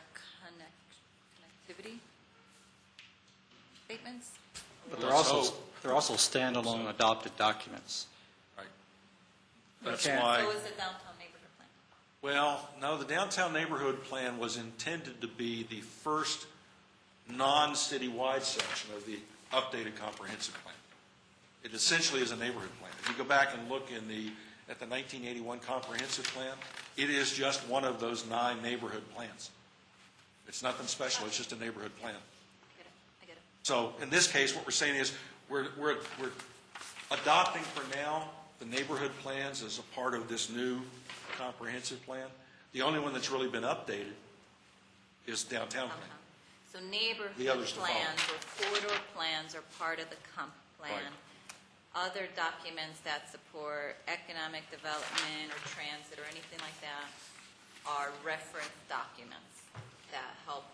connectivity statements? But Let's they're also standalone adopted documents. Right. That's Okay. why. So is the downtown neighborhood plan. Well, no, the downtown neighborhood plan was intended to be the first non-citywide section of the updated comprehensive plan. It essentially is a neighborhood plan. If you go back and look at the 1981 comprehensive plan, it is just one of those 9 neighborhood plans. It's nothing special, it's just a neighborhood plan. I get it. So in this case, what we're saying is we're adopting for now the neighborhood plans as a part of this new comprehensive plan. The only one that's really been updated is downtown plan. So The neighborhood others to follow. plans or corridor plans are part of the comp plan. Right. Other documents that support economic development or transit or anything like that are reference documents that help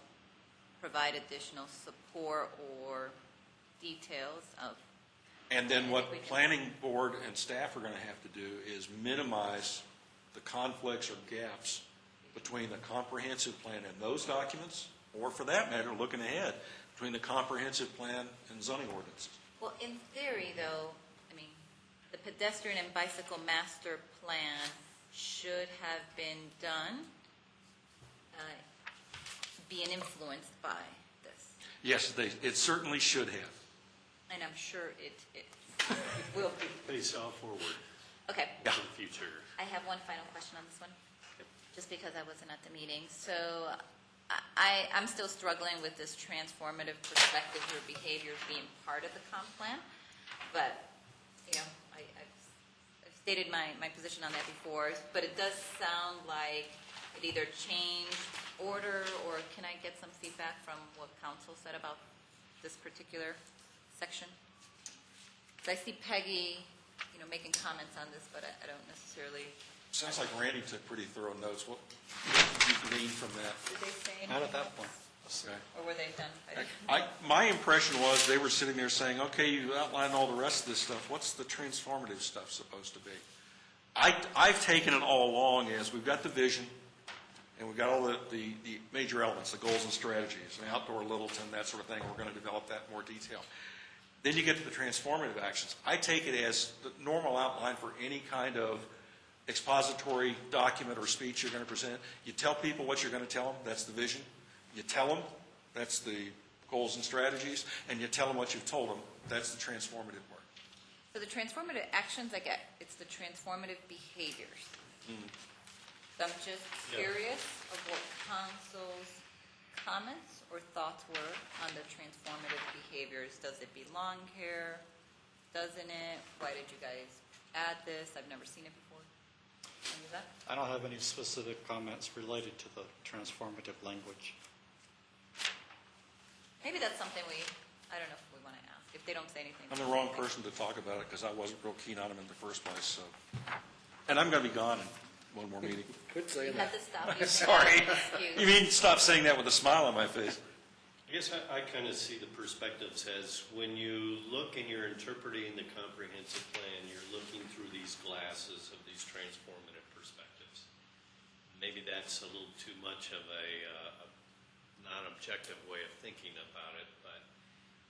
provide additional support or details of. And then I what think we can- planning board and staff are going to have to do is minimize the conflicts or gaps between the comprehensive plan and those documents, or for that matter, looking ahead, between the comprehensive plan and zoning ordinances. Well, in theory, though, I mean, the pedestrian and bicycle master plan should have been done, being influenced by this. Yes, it certainly should have. And I'm sure it will be. Face all forward Okay. to the future. I have one final question on this one, just because I wasn't at the meeting. So I'm still struggling with this transformative perspective or behavior being part of the comp plan. But, I've stated my position on that before, but it does sound like it either changed order, or can I get some feedback from what council said about this particular section? So I see Peggy, making comments on this, but I don't necessarily Sounds like Randy took pretty thorough notes. What did you glean from that? Did they say Not anything? at that point. Okay. Or were they done? My impression was they were sitting there saying, okay, you outlined all the rest of this stuff. What's the transformative stuff supposed to be? I've taken it all along as we've got the vision, and we've got all the major elements, the goals and strategies, and outdoor Littleton, that sort of thing. We're going to develop that in more detail. Then you get to the transformative actions. I take it as the normal outline for any kind of expository document or speech you're going to present. You tell people what you're going to tell them. That's the vision. You tell them. That's the goals and strategies. And you tell them what you've told them. That's the transformative work. So the transformative actions, I get, it's the transformative behaviors. So I'm just curious of what council's comments or thoughts were on the transformative behaviors. Does it belong here? Doesn't it? Why did you guys add this? I've never seen it before. Any of that? I don't have any specific comments related to the transformative language. Maybe that's something I don't know if we want to ask. If they don't say anything. I'm the wrong person to talk about it because I wasn't real keen on them in the first place. So, and I'm going to be gone in one more meeting. Quit You saying had that. to stop. You Sorry. Excuse. You mean stop saying that with a smile on my face? I guess I kind of see the perspectives as when you look and you're interpreting the comprehensive plan, you're looking through these glasses of these transformative perspectives. Maybe that's a little too much of a non-objective way of thinking about it, but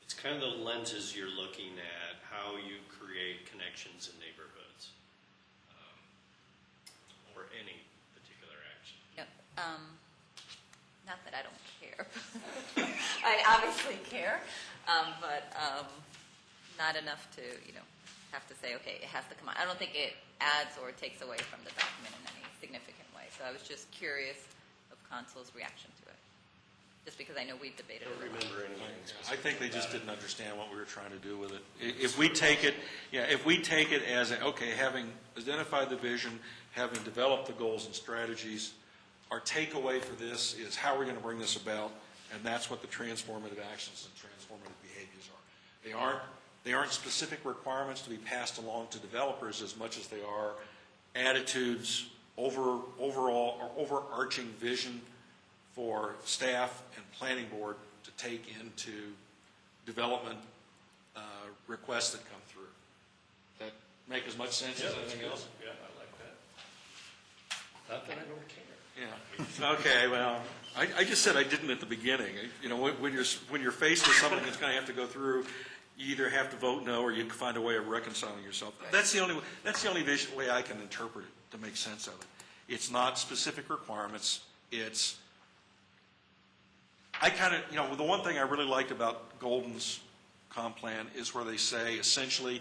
it's kind of the lenses you're looking at, how you create connections in neighborhoods, or any particular action. Yep. Not that I don't care. I obviously care, but not enough to, have to say, okay, it has to come out. I don't think it adds or takes away from the document in any significant way. So I was just curious of council's reaction to it, just because I know we've debated I don't it a lot. remember anything I specific. think they just didn't understand what we were trying to do with it. If we take it as, okay, having identified the vision, having developed the goals and strategies, our takeaway for this is how we're going to bring this about, and that's what the transformative actions and transformative behaviors are. They aren't specific requirements to be passed along to developers as much as they are attitudes, overall or overarching vision for staff and planning board to take into development requests that come through. That make as much sense as anything else? Yeah, I like that. Not that I don't care. Yeah. Okay, well, I just said I didn't at the beginning. When you're faced with something that's going to have to go through, you either have to vote no or you can find a way of reconciling yourself. That's the only way I can interpret it to make sense of it. It's not specific requirements. It's the one thing I really liked about Golden's comp plan is where they say essentially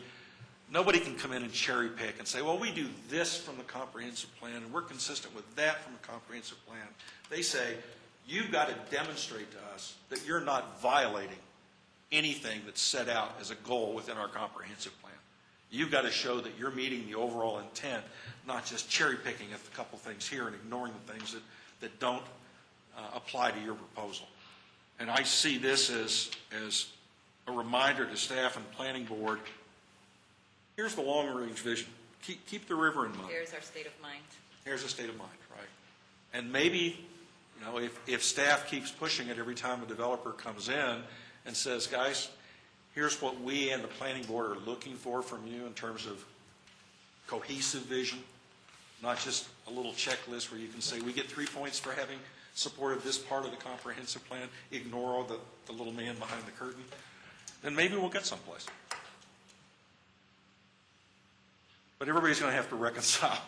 nobody can come in and cherry pick and say, well, we do this from the comprehensive plan and we're consistent with that from the comprehensive plan. They say, you've got to demonstrate to us that you're not violating anything that's set out as a goal within our comprehensive plan. You've got to show that you're meeting the overall intent, not just cherry picking a couple things here and ignoring the things that don't apply to your proposal. And I see this as a reminder to staff and planning board, here's the long-range vision. Keep the river in mind. Here's our state of mind. Here's a state of mind, right? And maybe, if staff keeps pushing it every time a developer comes in and says, guys, here's what we and the planning board are looking for from you in terms of cohesive vision, not just a little checklist where you can say, we get 3 points for having supported this part of the comprehensive plan, ignore all the little man behind the curtain, then maybe we'll get someplace. But everybody's going to have to reconcile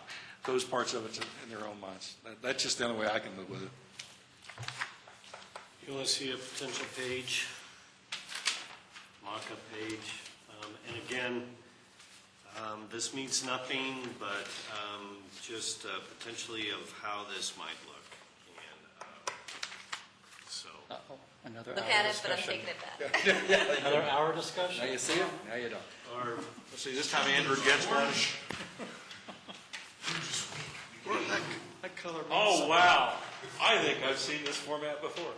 those parts of it in their own minds. That's just the only way I can live with it. You want to see a potential page, mock-up page, and again, this means nothing, but just potentially of how this might look. And so, Another Look hour at it, but I'm discussion. taking it back. Another hour discussion? Now you see it, now you don't. or Let's see, this time Andrew gets one. that color. Oh, wow. I think I've seen this format before.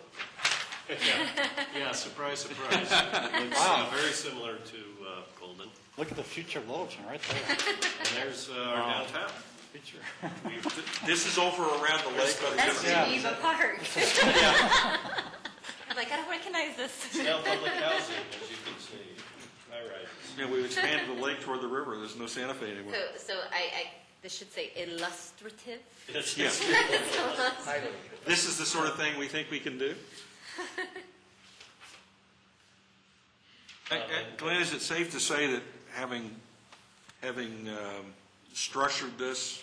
Yeah, surprise, surprise. It looks very similar to Golden. Look at the future of Littleton right there. And there's our downtown. This is over around the lake. That's Geneva Park. I'm like, I don't recognize this. It's now public housing, as you can see. High rises. Yeah, we've expanded the lake toward the river. There's no Santa Fe anymore. So this should say illustrative. Yes. This is the sort of thing we think we can do. Glenn, is it safe to say that having structured this,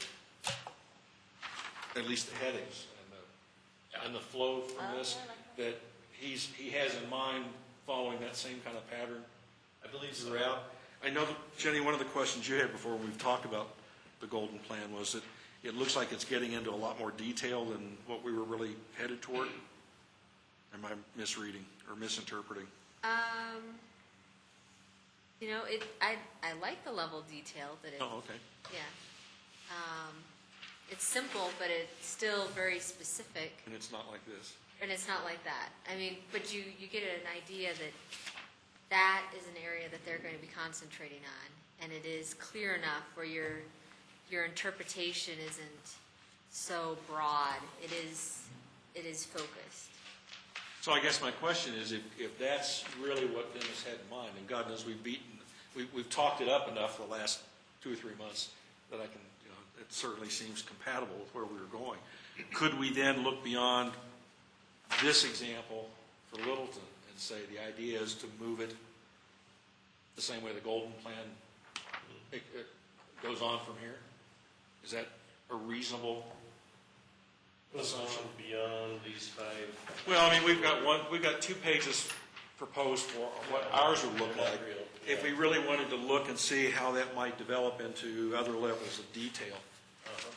at least the headings and the flow from this, that he has in mind following that same kind of pattern? I believe so. Throughout. I know, Jenny, one of the questions you had before we've talked about the Golden Plan was that it looks like it's getting into a lot more detail than what we were really headed toward. Am I misreading or misinterpreting? You know, I like the level of detail that it, Oh, okay. yeah. It's simple, but it's still very specific, And it's not like this. and it's not like that. I mean, but you get an idea that that is an area that they're going to be concentrating on, and it is clear enough where your interpretation isn't so broad. It is focused. So I guess my question is, if that's really what Dennis had in mind, and God knows we've talked it up enough the last 2 or 3 months that I can, it certainly seems compatible with where we were going. Could we then look beyond this example for Littleton and say the idea is to move it the same way the Golden Plan it goes on from here? Is that a reasonable assumption? Beyond these 5. Well, I mean, we've got 2 pages proposed for what ours would look like. If we really wanted to look and see how that might develop into other levels of detail,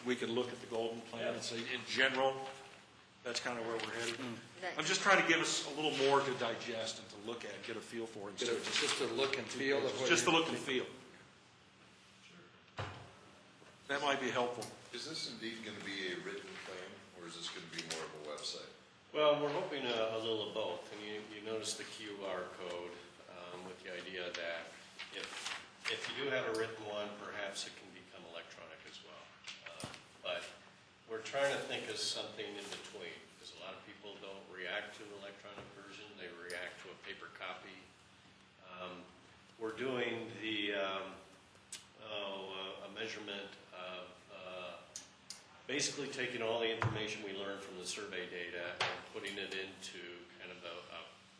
we could look at the Golden Plan and say, in general, that's kind of where we're headed. I'm just trying to give us a little more to digest and to look at, get a feel for it. Just a look and feel of what Just the you're- look and feel. That might be helpful. Is this indeed going to be a written plan, or is this going to be more of a website? Well, we're hoping a little of both, and you notice the QR code with the idea that if you do have a written one, perhaps it can become electronic as well. But we're trying to think of something in between, because a lot of people don't react to an electronic version, they react to a paper copy. We're doing a measurement of basically taking all the information we learned from the survey data and putting it into kind of a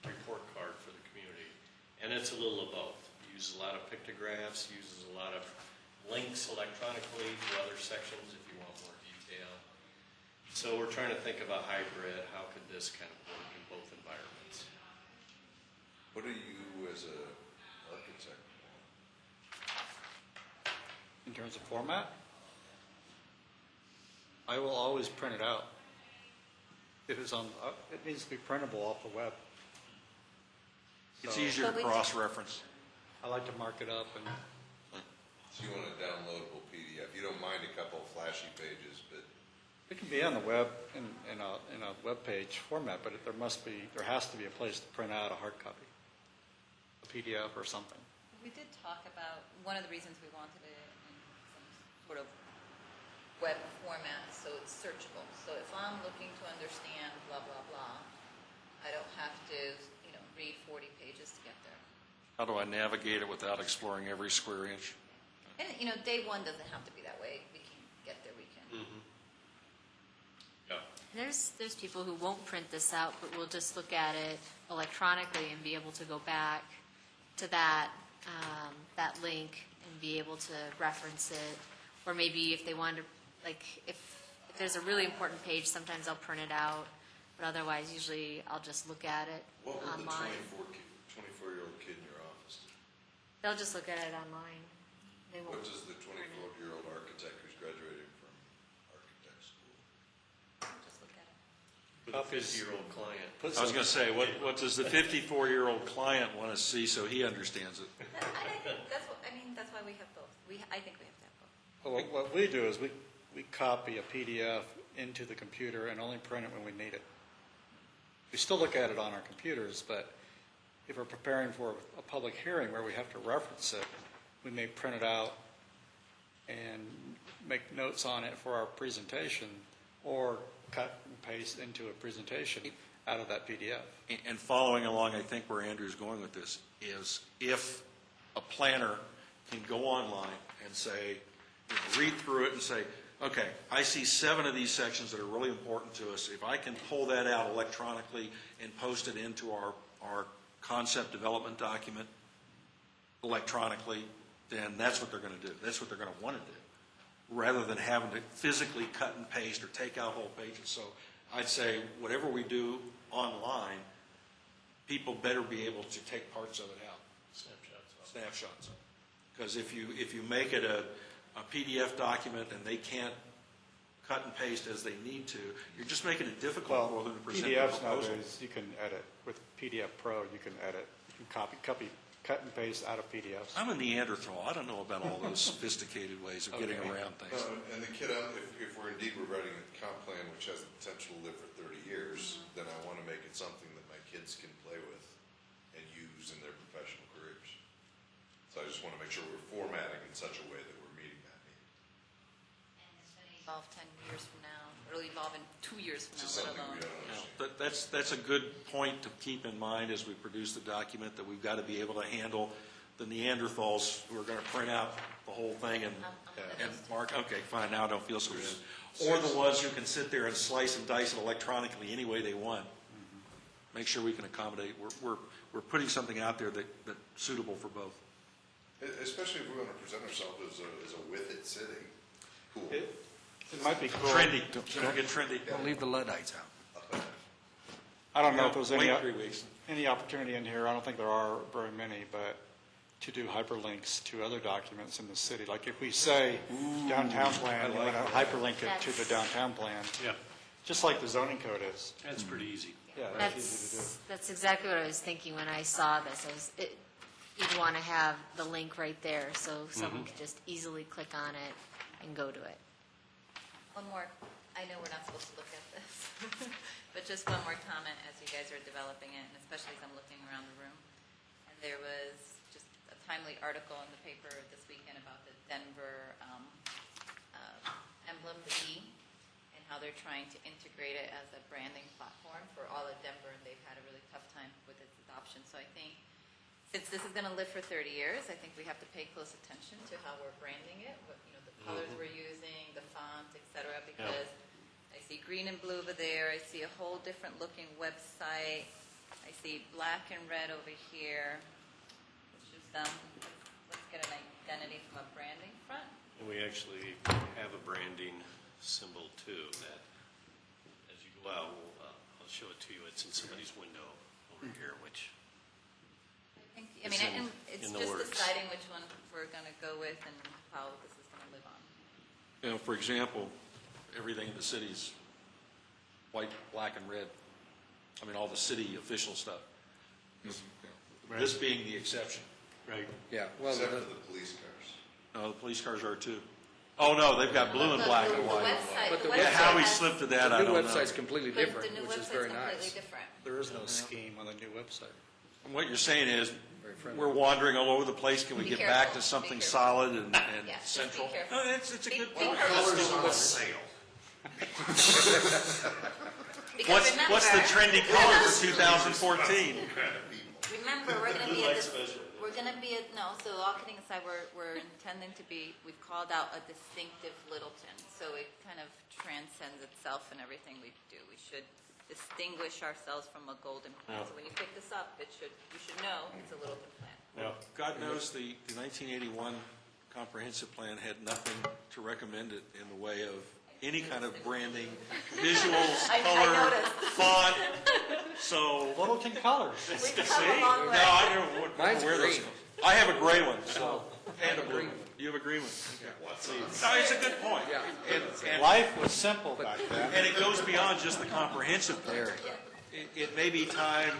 report card for the community. And it's a little of both. It uses a lot of pictographs, uses a lot of links electronically to other sections if you want more detail. So we're trying to think of a hybrid. How could this kind of work in both environments? What do you, as an architect, In terms of format, I will always print it out. It needs to be printable off the web. It's So- easier to cross-reference. I like to mark it up and so you want a downloadable PDF? You don't mind a couple of flashy pages, but it can be on the web in a web page format, but there has to be a place to print out a hard copy, a PDF or something. We did talk about, one of the reasons we wanted it in some sort of web format, so it's searchable. So if I'm looking to understand blah, blah, blah, I don't have to, read 40 pages to get there. How do I navigate it without exploring every square inch? And, day one doesn't have to be that way. We can get there, we can. Yeah. There's people who won't print this out, but will just look at it electronically and be able to go back to that link and be able to reference it. Or maybe if they want to, if there's a really important page, sometimes I'll print it out. But otherwise, usually I'll just look at it what would the online. 24-year-old kid in your office do? They'll just look at it online. They won't. What does the 24-year-old architect who's graduating from architect school? Just look at it. With a 50-year-old client. I was going to say, what does the 54-year-old client want to see so he understands it? And I think that's why we have both. I think we have to have both. Well, what we do is we copy a PDF into the computer and only print it when we need it. We still look at it on our computers, but if we're preparing for a public hearing where we have to reference it, we may print it out and make notes on it for our presentation, or cut and paste into a presentation out of that PDF. And following along, I think where Andrew's going with this is if a planner can go online and say, read through it and say, okay, I see 7 of these sections that are really important to us. If I can pull that out electronically and post it into our concept development document electronically, then that's what they're going to do. That's what they're going to want to do, rather than having to physically cut and paste or take out whole pages. So I'd say whatever we do online, people better be able to take parts of it out. Snapshots. Because if you make it a PDF document and they can't cut and paste as they need to, you're just making it difficult for them to present their PDFs proposal. nowadays, you can edit. With PDF Pro, you can edit. You can cut and paste out of PDFs. I'm a Neanderthal. I don't know about all those sophisticated ways of getting around things. And the kid, if we're indeed writing a comp plan which has the potential to live for 30 years, then I want to make it something that my kids can play with and use in their professional careers. So I just want to make sure we're formatting in such a way that we're meeting that need. And it's going to evolve 10 years from now. It'll evolve in 2 years from This is now, let something alone. we don't Now, understand. that's a good point to keep in mind as we produce the document, that we've got to be able to handle the Neanderthals who are going to print out the whole thing and mark, okay, fine, now I don't feel so good. Or the ones who can sit there and slice and dice it electronically any way they want. Make sure we can accommodate. We're putting something out there that's suitable for both. Especially if we want to present ourselves as a with it city. Cool. It might be cool. Trendy. Don't get trendy. Don't leave the Luddites out. I don't know if there's Wait 3 weeks. any opportunity in here, I don't think there are very many, but to do hyperlinks to other documents in the city. Like if we say downtown plan, we want to hyperlink it to the downtown plan, Yeah, just like the zoning code is. that's pretty easy. Yeah, that's easy to do. That's exactly what I was thinking when I saw this. You'd want to have the link right there, so someone could just easily click on it and go to it. One more, I know we're not supposed to look at this, but just one more comment as you guys are developing it, and especially as I'm looking around the room. And there was just a timely article in the paper this weekend about the Denver emblem, the E, and how they're trying to integrate it as a branding platform for all of Denver, and they've had a really tough time with its adoption. So I think, since this is going to live for 30 years, I think we have to pay close attention to how we're branding it, what, the colors we're using, the font, et cetera, because I see green and blue over there, I see a whole different looking website, I see black and red over here, which is, let's get an identity from a branding front. And we actually have a branding symbol too, that as you go out, I'll show it to you, it's in somebody's window over here, which I mean, and it's in the just works. deciding which one we're going to go with and how this is going to live on. You know, for example, everything in the city's white, black, and red. I mean, all the city official stuff. This being the exception. right. Yeah, well, Except for the police cars. No, the police cars are too. Oh, no, they've got blue and black and The white. website, But the the Yeah, how we website has- slipped to that, I the new don't know. website's completely but different, the new which is website's very completely nice. different. There is no scheme on the new website. And what you're saying is, Very friendly. we're wandering all over the place. Can we Be get careful. back to Be something careful. solid and Yeah, just be central? careful. No, it's a Be- good be point. careful. Colors on sale. Because What's the remember- trendy color for 2014? Remember, we're going to be so all kidding aside, we're intending to be, we've called out a distinctive Littleton, so it kind of transcends itself in everything we do. We should distinguish ourselves from a golden plan. So when you pick this up, you should know it's a Littleton plan. Yeah. God knows the 1981 comprehensive plan had nothing to recommend it in the way of any kind of branding, visuals, I color, noticed. font. So, Littleton colors. We've come a long no, way. I don't know what- Mine's where those green. go. I have a gray one, so, and a blue green one. one. You have a green one? No, it's a good point. Yeah. And Life was simple back then. And it goes beyond just the comprehensive plan. It may be time,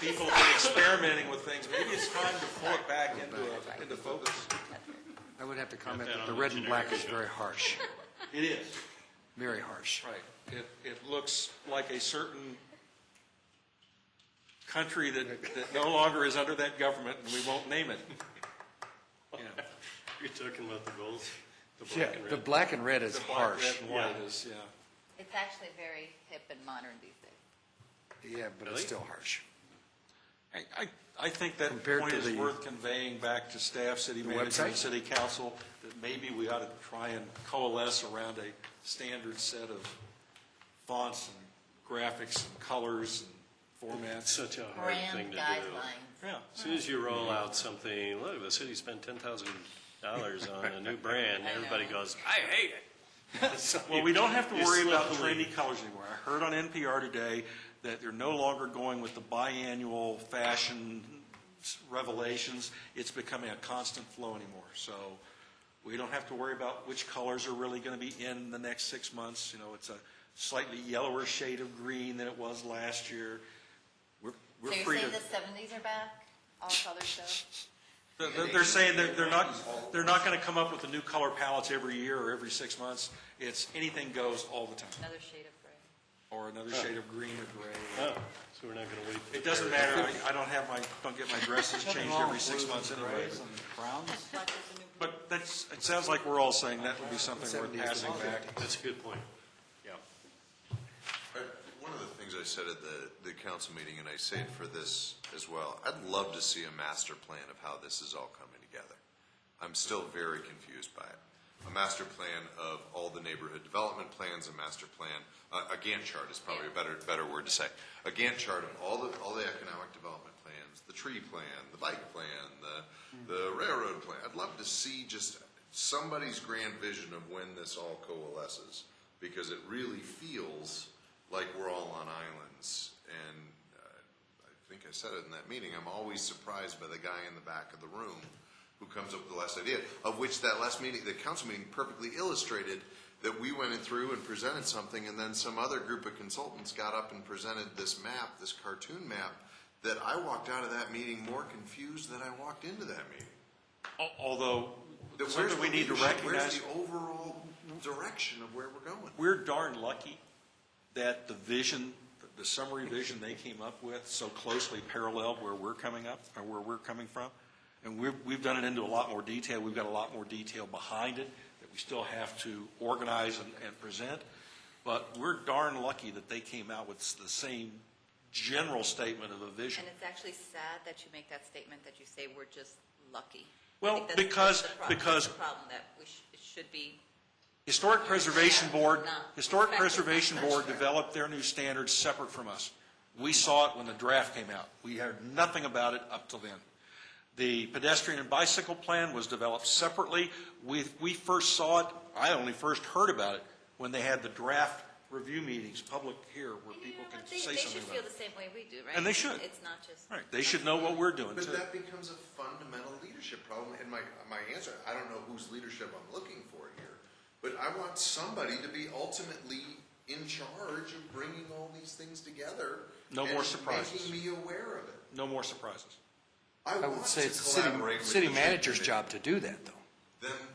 people have been experimenting with things. Maybe it's time to pull it back into focus. I would have to comment that the red and black is very harsh, It is. very harsh. Right. It looks like a certain country that no longer is under that government, and we won't name it. Yeah. You're talking about the goals? Yeah, the black and red is The black, harsh. red, and white is, yeah. It's actually very hip and modern these days. Yeah, but it's still harsh. I think that Compared point to is the- worth conveying back to staff, city manager, and website? city council, that maybe we ought to try and coalesce around a standard set of fonts and graphics and colors and formats. Such a hard thing Brand to do. guidelines. Yeah. As soon as you roll out something, look, the city spent $10,000 on a new brand, I know. everybody goes, I hate it. So Well, we don't have to you worry about slowly- trendy colors anymore. I heard on NPR today that they're no longer going with the biannual fashion revelations. It's becoming a constant flow anymore. So we don't have to worry about which colors are really going to be in the next 6 months. You know, it's a slightly yellower shade of green than it was last year. We're So you're free saying to. the 70s are back? All color show? They're saying that they're not going to come up with the new color palettes every year or every 6 months. It's anything goes all the time, Another shade of gray. or another shade of green or gray. Oh, so we're not going to wait. It doesn't matter. I don't get my dresses changed every 6 months anyway. Browns? But it sounds like we're all saying that would be something worth passing back. That's a good point. Yeah. One of the things I said at the council meeting, and I say it for this as well, I'd love to see a master plan of how this is all coming together. I'm still very confused by it. A master plan of all the neighborhood development plans, a master plan, a Gantt chart is probably a better word to say. A Gantt chart of all the economic development plans, the tree plan, the bike plan, the railroad plan. I'd love to see just somebody's grand vision of when this all coalesces, because it really feels like we're all on islands. And I think I said it in that meeting, I'm always surprised by the guy in the back of the room who comes up with the last idea, of which that last meeting, the council meeting, perfectly illustrated that we went in through and presented something, and then some other group of consultants got up and presented this map, this cartoon map, that I walked out of that meeting more confused than I walked into that meeting. Although, That something we need to leadership? recognize, Where's the overall direction of where we're going? we're darn lucky that the vision, the summary vision they came up with so closely paralleled where we're coming up, or where we're coming from. And we've done it into a lot more detail. We've got a lot more detail behind it that we still have to organize and present. But we're darn lucky that they came out with the same general statement of a vision. And it's actually sad that you make that statement, that you say we're just lucky. Well, I think that's because- the problem. because- That's the problem, that it should be. Historic Preservation Board, No. Historic Preservation Board developed their new standards separate from us. We saw it when the draft came out. We heard nothing about it up till then. The pedestrian and bicycle plan was developed separately. We first saw it, I only first heard about it when they had the draft review meetings, public here, where people can say They something should about feel it. the same way we do, right? And they should. It's not just. Right, they should know what we're doing But too. that becomes a fundamental leadership problem, and my answer, I don't know whose leadership I'm looking for here, but I want somebody to be ultimately in charge of bringing all these things together. No more surprises. And making me aware of it. No more surprises. I want would say to it's the collaborate with city the manager's committee. job to do that, though.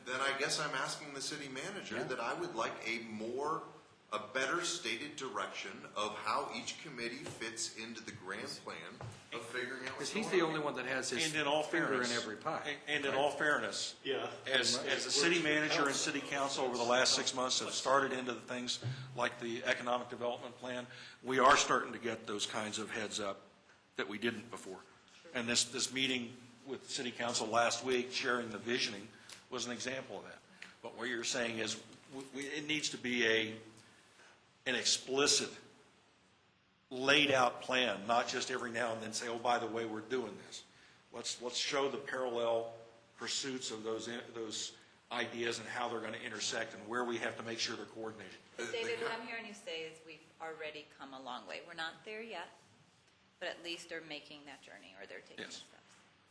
Then I guess I'm asking the city manager that I would like a better stated direction of how each committee fits into the grand plan of figuring out Because what's he's going the on. only one that has his And in all finger in fairness. every pie. And in all fairness, Yeah. as the city manager and city council over the last 6 months have started into the things like the economic development plan, we are starting to get those kinds of heads up that we didn't before. And this meeting with city council last week, sharing the visioning, was an example of that. But what you're saying is, it needs to be an explicit, laid-out plan, not just every now and then say, oh, by the way, we're doing this. Let's show the parallel pursuits of those ideas and how they're going to intersect and where we have to make sure they're coordinated. David, what I'm hearing you say is we've already come a long way. We're not there yet, but at least they're making that journey, or they're taking Yes. steps.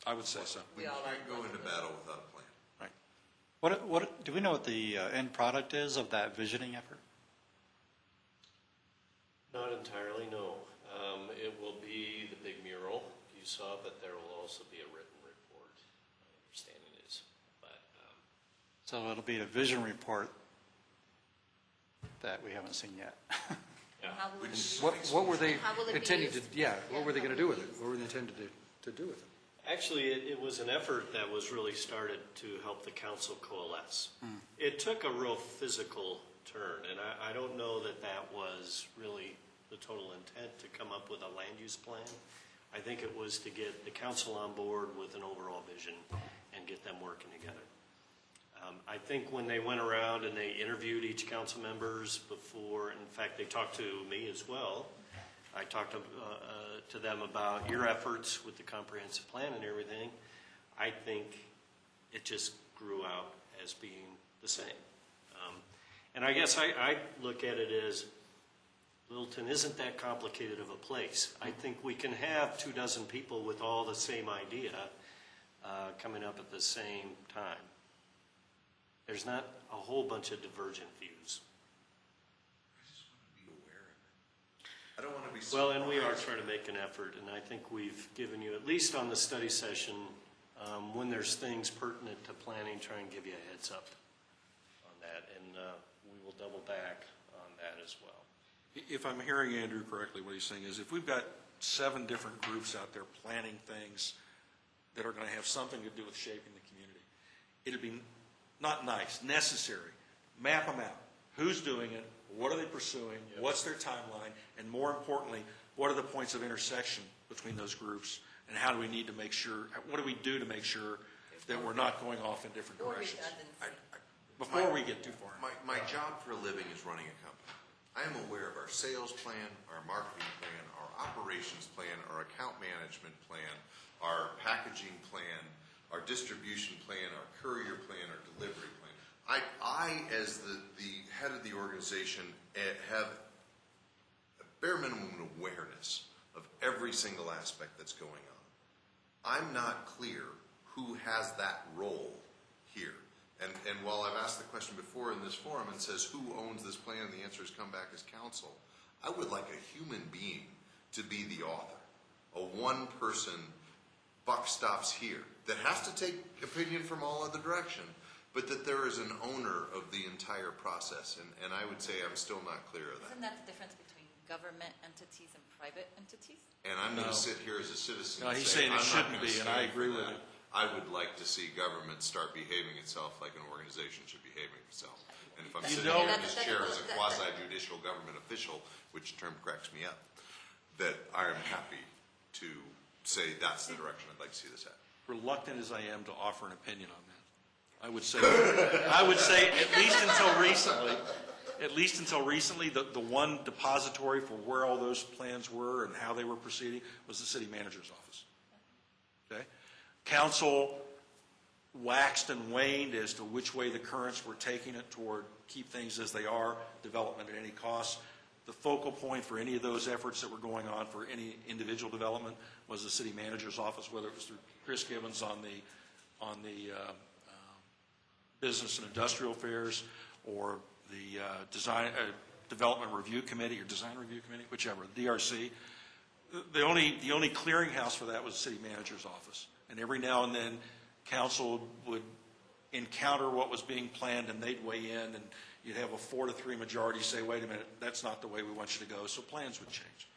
I would say so. We We all can't are go into going to- battle without a plan. Right. What, do we know what the end product is of that visioning effort? Not entirely, no. It will be the big mural you saw, but there will also be a written report, my understanding is. But, So it'll be a vision report that we haven't seen yet. And how will it be? What were they How will it be intending to, used? what were they going to do with it? What were they intended to do with it? Actually, it was an effort that was really started to help the council coalesce. It took a real physical turn, and I don't know that that was really the total intent to come up with a land use plan. I think it was to get the council on board with an overall vision and get them working together. I think when they went around and they interviewed each council members before, in fact, they talked to me as well. I talked to them about your efforts with the comprehensive plan and everything. I think it just grew out as being the same. And I guess I look at it as Littleton isn't that complicated of a place. I think we can have 24 people with all the same idea coming up at the same time. There's not a whole bunch of divergent views. I just want to be aware of it. I don't want to be Well, and we are surprised. trying to make an effort, and I think we've given you, at least on the study session, when there's things pertinent to planning, try and give you a heads up on that, and we will double back on that as well. If I'm hearing Andrew correctly, what he's saying is if we've got 7 different groups out there planning things that are going to have something to do with shaping the community, it'll be not nice, necessary. Map them out. Who's doing it? What are they pursuing? What's their timeline? And more importantly, what are the points of intersection between those groups? And how do we need to make sure, what do we do to make sure that we're not going off in different directions? Before we get too far. My job for a living is running a company. I am aware of our sales plan, our marketing plan, our operations plan, our account management plan, our packaging plan, our distribution plan, our courier plan, our delivery plan. I as the head of the organization, have a bare minimum awareness of every single aspect that's going on. I'm not clear who has that role here. And while I've asked the question before in this forum and says who owns this plan, and the answer has come back as council, I would like a human being to be the author, a one-person buck stops here that has to take opinion from all other direction, but that there is an owner of the entire process. And I would say I'm still not clear of that. Isn't that the difference between government entities and private entities? And I'm going to sit here as a citizen No, and he's say, saying it I'm not shouldn't going to be, and I stand agree for with that. it. I would like to see government start behaving itself like an organization should behave itself. And if I'm You sitting know- here in this chair as a quasi-judicial government official, which term cracks me up, that I am happy to say that's the direction I'd like to see this at. Reluctant as I am to offer an opinion on that. I would say at least until recently, the one depository for where all those plans were and how they were proceeding was the city manager's office. Okay? Council waxed and waned as to which way the currents were taking it toward keep things as they are, development at any cost. The focal point for any of those efforts that were going on for any individual development was the city manager's office, whether it was through Chris Gibbons on the business and industrial affairs, or the development review committee or design review committee, whichever, DRC. The only clearinghouse for that was the city manager's office. And every now and then, council would encounter what was being planned, and they'd weigh in, and you'd have a 4-3 majority say, wait a minute, that's not the way we want you to go, so plans would change.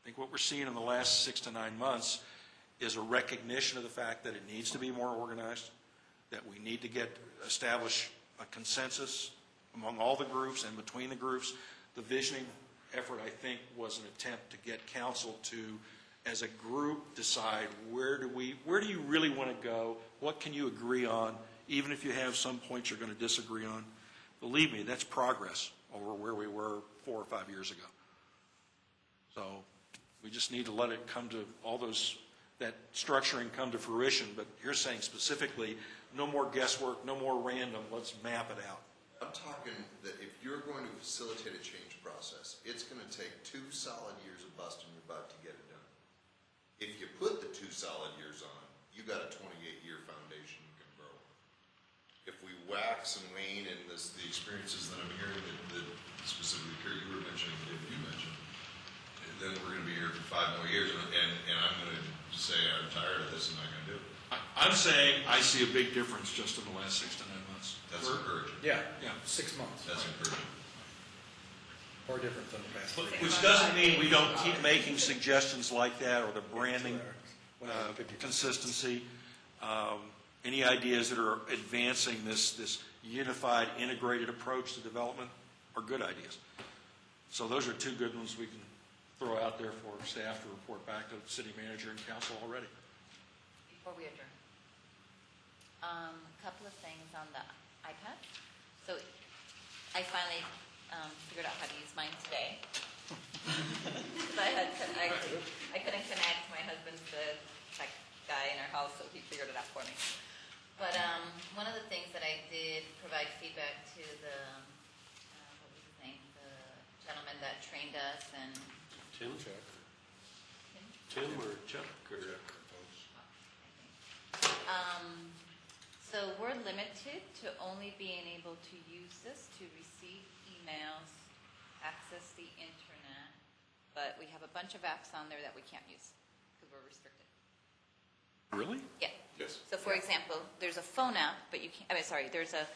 I think what we're seeing in the last 6 to 9 months is a recognition of the fact that it needs to be more organized, that we need to establish a consensus among all the groups and between the groups. The visioning effort, I think, was an attempt to get council to, as a group, decide where do you really want to go, what can you agree on, even if you have some points you're going to disagree on. Believe me, that's progress over where we were 4 or 5 years ago. So we just need to let it come to that structuring come to fruition. But you're saying specifically, no more guesswork, no more random, let's map it out. I'm talking that if you're going to facilitate a change process, it's going to take 2 solid years of busting your butt to get it done. If you put the 2 solid years on, you got a 28-year foundation you can grow. If we wax and wane in the experiences that I'm hearing that specifically Kurt, you were mentioning, that you mentioned, then we're going to be here for 5 more years, and I'm going to say I'm tired of this and not going to do it. I'm saying I see a big difference just in the last 6 to 9 months. That's encouraging. Yeah, Yeah. 6 months. That's encouraging. Or different than the past. Which doesn't mean we don't keep making suggestions like that, or the branding, consistency. Any ideas that are advancing this unified, integrated approach to development are good ideas. So those are two good ones we can throw out there for staff to report back to the city manager and council already. Before we adjourn. A couple of things on the iPad. So I finally figured out how to use mine today. Because I couldn't connect. My husband's the tech guy in our house, so he figured it out for me. But one of the things that I did provide feedback to the, what was his name? The gentleman that trained us and... Tim or Chuck or? So we're limited to only being able to use this to receive emails, access the internet, but we have a bunch of apps on there that we can't use because we're restricted. Really? Yeah. Yes. So for example, there's a phone app, but you can't, there's a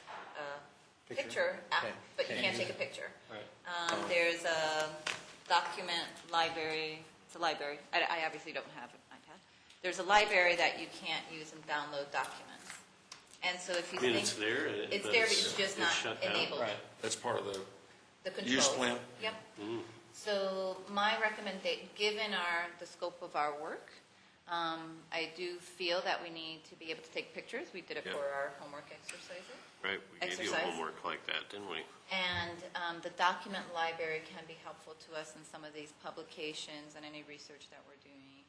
picture app, but you can't take a picture. Right. There's a document library, it's a library, I obviously don't have an iPad. There's a library that you can't use and download documents. And so if you I mean, think... it's there. It's there, but it's just not shut down. enabled. Right. That's part of the The use controls. plan? Yep. So my recommendation, given the scope of our work, I do feel that we need to be able to take pictures. We did it for our homework exercises. Right, we gave you Exercise. homework like that, didn't we? And the document library can be helpful to us in some of these publications and any research that we're doing.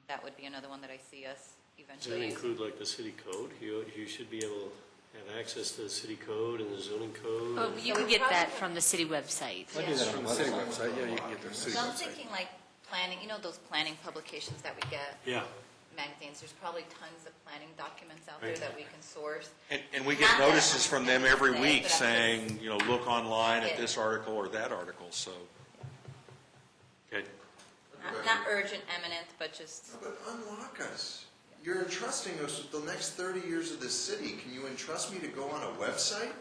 That would be another one that I see us Does that eventually using. include like the city code? You should be able to have access to the city code and the zoning code? Oh, you can get that from the city website. I do that on the city website, yeah, you can get their city So I'm website. thinking like planning, those planning publications that we get, Yeah. magazines, there's probably tons of planning documents out there Right. that we can source. And we get Not that notices I'm from them every saying, week but I'm saying, look online at Yeah. this article or that article, so. Okay. Not urgent, eminent, but just, But unlock us. You're entrusting us with the next 30 years of this city. Can you entrust me to go on a website?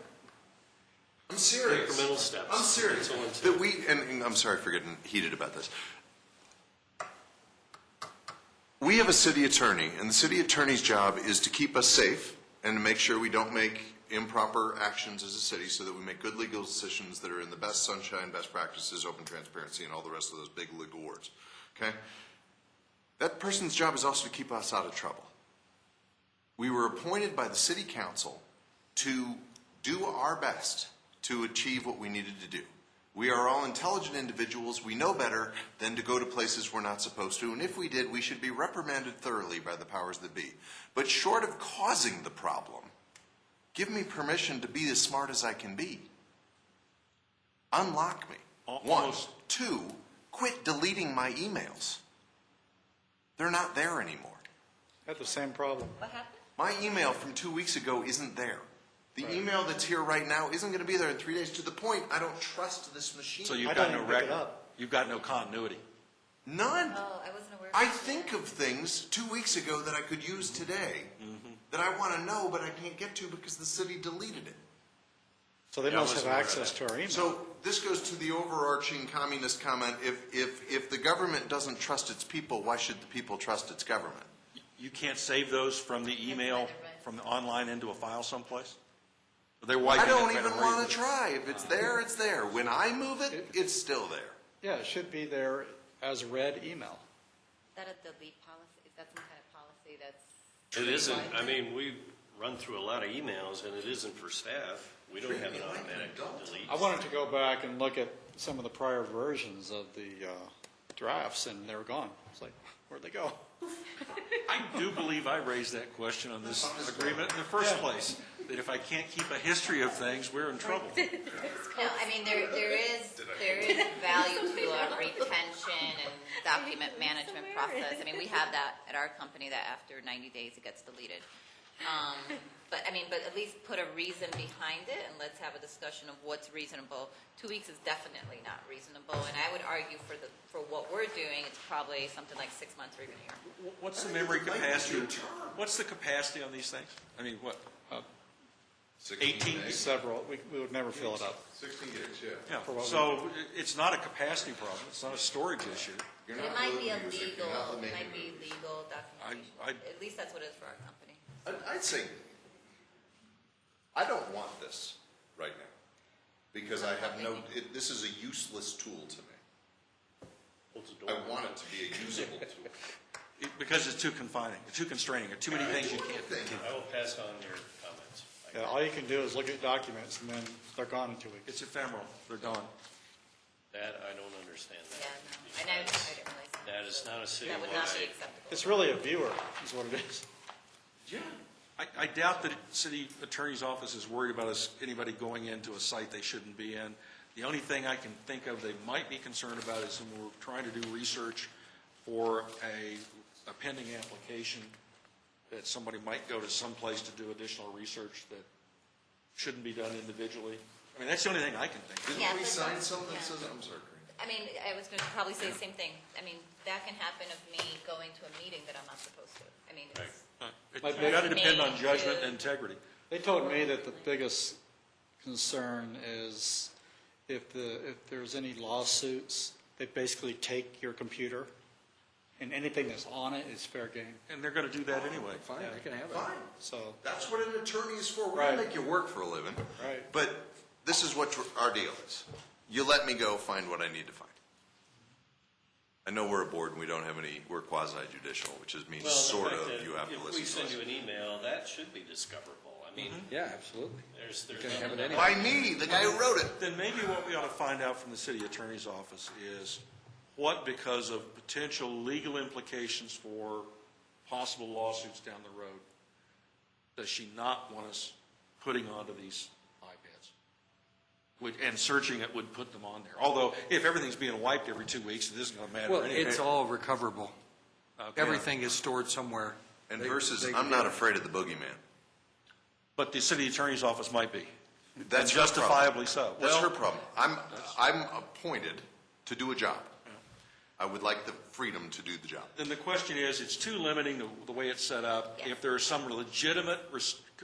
I'm serious. Incremental steps. I'm serious. That's all I'm saying. That and I'm sorry for getting heated about this. We have a city attorney, and the city attorney's job is to keep us safe and to make sure we don't make improper actions as a city so that we make good legal decisions that are in the best sunshine, best practices, open transparency, and all the rest of those big legal words. Okay? That person's job is also to keep us out of trouble. We were appointed by the city council to do our best to achieve what we needed to do. We are all intelligent individuals. We know better than to go to places we're not supposed to. And if we did, we should be reprimanded thoroughly by the powers that be. But short of causing the problem, give me permission to be as smart as I can be. Unlock me. One. Two, quit deleting my emails. They're not there anymore. I have the same problem. what happened? My email from 2 weeks ago isn't there. The email that's here right now isn't going to be there in 3 days, to the point I don't trust this machine. So you've I got don't no even pick it record. up. You've got no continuity. None. Oh, I wasn't aware. I think of things 2 weeks ago that I could use today that I want to know, but I can't get to because the city deleted it. So they Yeah, I must have wasn't aware of access that. to our email. So this goes to the overarching communist comment. If the government doesn't trust its people, why should the people trust its government? You can't save those from the email, from the online into a file someplace? They're wiping I it don't right even away. want to try. If it's there, it's there. When I move it, it's still there. Yeah, it should be there as read email. Is that a delete policy? Is that some kind of policy that's? It isn't, I mean, we run through a lot of emails, and it isn't for staff. We don't have an automatic delete. I wanted to go back and look at some of the prior versions of the drafts, and they were gone. It's like, where'd they go? I do believe I raised that question on this agreement in the first place, that if I can't keep a history of things, we're in trouble. No, I mean, there is value to a retention and document management process. I mean, we have that at our company, that after 90 days it gets deleted. But at least put a reason behind it, and let's have a discussion of what's reasonable. 2 weeks is definitely not reasonable, and I would argue for what we're doing, it's probably something like 6 months or even a year. What's the memory capacity? What's the capacity on these things? I mean, what? 18? Several. We would never fill it up. 16 gigs, yeah. Yeah, so it's not a capacity problem, it's not a storage issue. You're But not it might the be a music, you're legal, not the it making might be movies. legal documentation. I- At least that's what it is for our company. I'd say, I don't want this right now, because I have no, this is a useless tool to me. I want it to be a usable tool. Because it's too confining, too constraining, too many things you can't do. I will pass on your comments. Yeah, all you can do is look at documents and then they're gone in 2 weeks. It's ephemeral, they're gone. That, I don't understand Yeah, that. no, I didn't realize that. That is not a city That would not be website. acceptable. It's really a viewer, is what it is. Yeah. I doubt that city attorney's office is worried about anybody going into a site they shouldn't be in. The only thing I can think of they might be concerned about is when we're trying to do research for a pending application, that somebody might go to some place to do additional research that shouldn't be done individually. I mean, that's the only thing I can think of. Yeah, Didn't we but sign that's- something that yeah. says, I'm sorry, Corinne. I mean, I was going to probably say the same thing. I mean, that can happen of me going to a meeting that I'm not supposed to. I mean, it's, It's got to depend on judgment and integrity. They told me that the biggest concern is if there's any lawsuits, they basically take your computer and anything that's on it is fair game. And they're going to do that anyway. Fine, they can have it. Fine. So, That's what an attorney is for. We're going to Right. make you work for a living. Right. But this is what our deal is. You let me go find what I need to find. I know we're a board and we don't have any, we're quasi judicial, which means Well, the sort fact of, that you have to If we listen to send us. you an email, that should be discoverable. I mean, Yeah, absolutely. there's can have it nothing. anyway. By me, the guy who wrote it. Then maybe what we ought to find out from the city attorney's office is what, because of potential legal implications for possible lawsuits down the road, does she not want us putting onto these iPads? And searching it would put them on there. Although, if everything's being wiped every 2 weeks, it isn't going to matter Well, anyway. it's all recoverable. Okay. Everything is stored somewhere. And They- versus, they- I'm not afraid of the boogeyman. But the city attorney's office might be. That's And her justifiably so. problem. That's Well, her problem. I'm appointed to do a job. I would like the freedom to do the job. Then the question is, it's too limiting the way it's set up. Yes. If there are some legitimate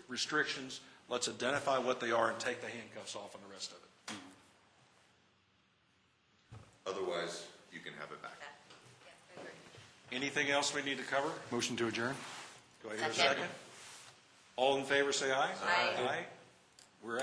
restrictions, let's identify what they are and take the handcuffs off on the rest of it. Otherwise, you can have it back. yeah, I agree. Anything else we need to cover? Motion to adjourn? Do I hear a Second. second? All in favor, say aye. Aye. Aye. We're at